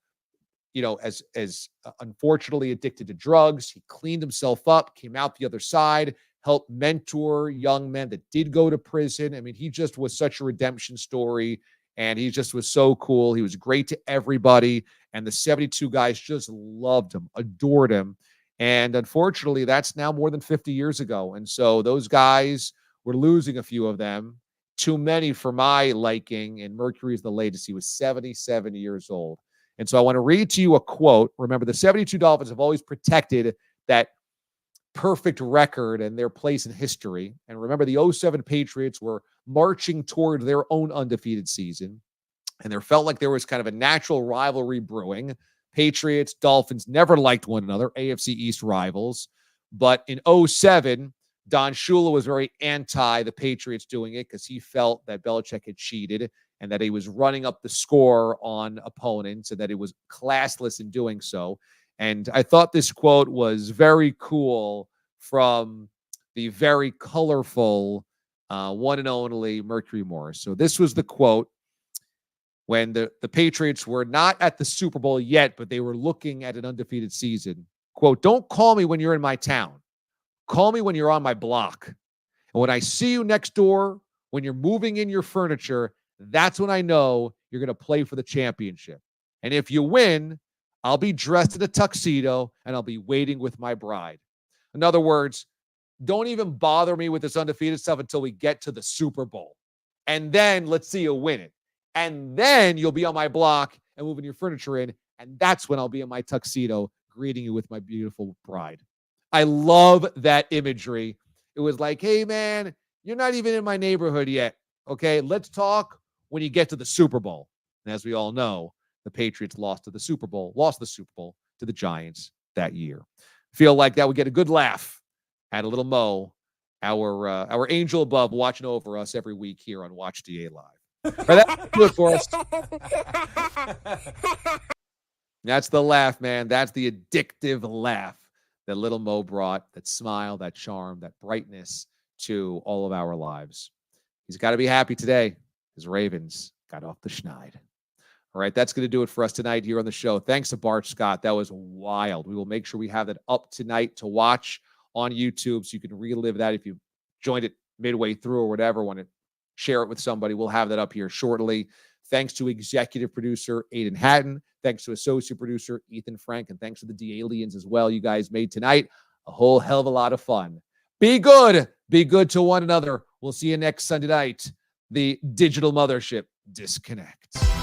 as unfortunately addicted to drugs. He cleaned himself up, came out the other side, helped mentor young men that did go to prison. I mean, he just was such a redemption story, and he just was so cool. He was great to everybody, and the 72 guys just loved him, adored him. And unfortunately, that's now more than 50 years ago. And so those guys, we're losing a few of them. Too many for my liking, and Mercury is the latest. He was 77 years old. And so I want to read to you a quote. Remember, the 72 Dolphins have always protected that perfect record and their place in history. And remember, the 07 Patriots were marching toward their own undefeated season. And there felt like there was kind of a natural rivalry brewing. Patriots, Dolphins never liked one another, AFC East rivals. But in 07, Don Shula was very anti the Patriots doing it because he felt that Belichick had cheated and that he was running up the score on opponents and that it was classless in doing so. And I thought this quote was very cool from the very colorful one and only Mercury Morris. So this was the quote when the Patriots were not at the Super Bowl yet, but they were looking at an undefeated season. Quote, "Don't call me when you're in my town. Call me when you're on my block. And when I see you next door, when you're moving in your furniture, that's when I know you're going to play for the championship. And if you win, I'll be dressed in a tuxedo and I'll be waiting with my bride." In other words, don't even bother me with this undefeated stuff until we get to the Super Bowl. And then let's see you win it. And then you'll be on my block and moving your furniture in. And that's when I'll be in my tuxedo greeting you with my beautiful bride. I love that imagery. It was like, hey, man, you're not even in my neighborhood yet. Okay, let's talk when you get to the Super Bowl. And as we all know, the Patriots lost the Super Bowl to the Giants that year. Feel like that would get a good laugh at a little Mo, our angel above, watching over us every week here on Watch DA Live. Right, that's good for us. That's the laugh, man. That's the addictive laugh that little Mo brought, that smile, that charm, that brightness to all of our lives. He's got to be happy today. His Ravens got off the schneid. All right, that's going to do it for us tonight here on the show. Thanks to Bart Scott. That was wild. We will make sure we have that up tonight to watch on YouTube so you can relive that if you joined it midway through or whatever, want to share it with somebody. We'll have that up here shortly. Thanks to executive producer Aiden Hatton. Thanks to associate producer Ethan Frank. And thanks to the D-Aliens as well. You guys made tonight a whole hell of a lot of fun. Be good. Be good to one another. We'll see you next Sunday night. The digital mothership disconnects.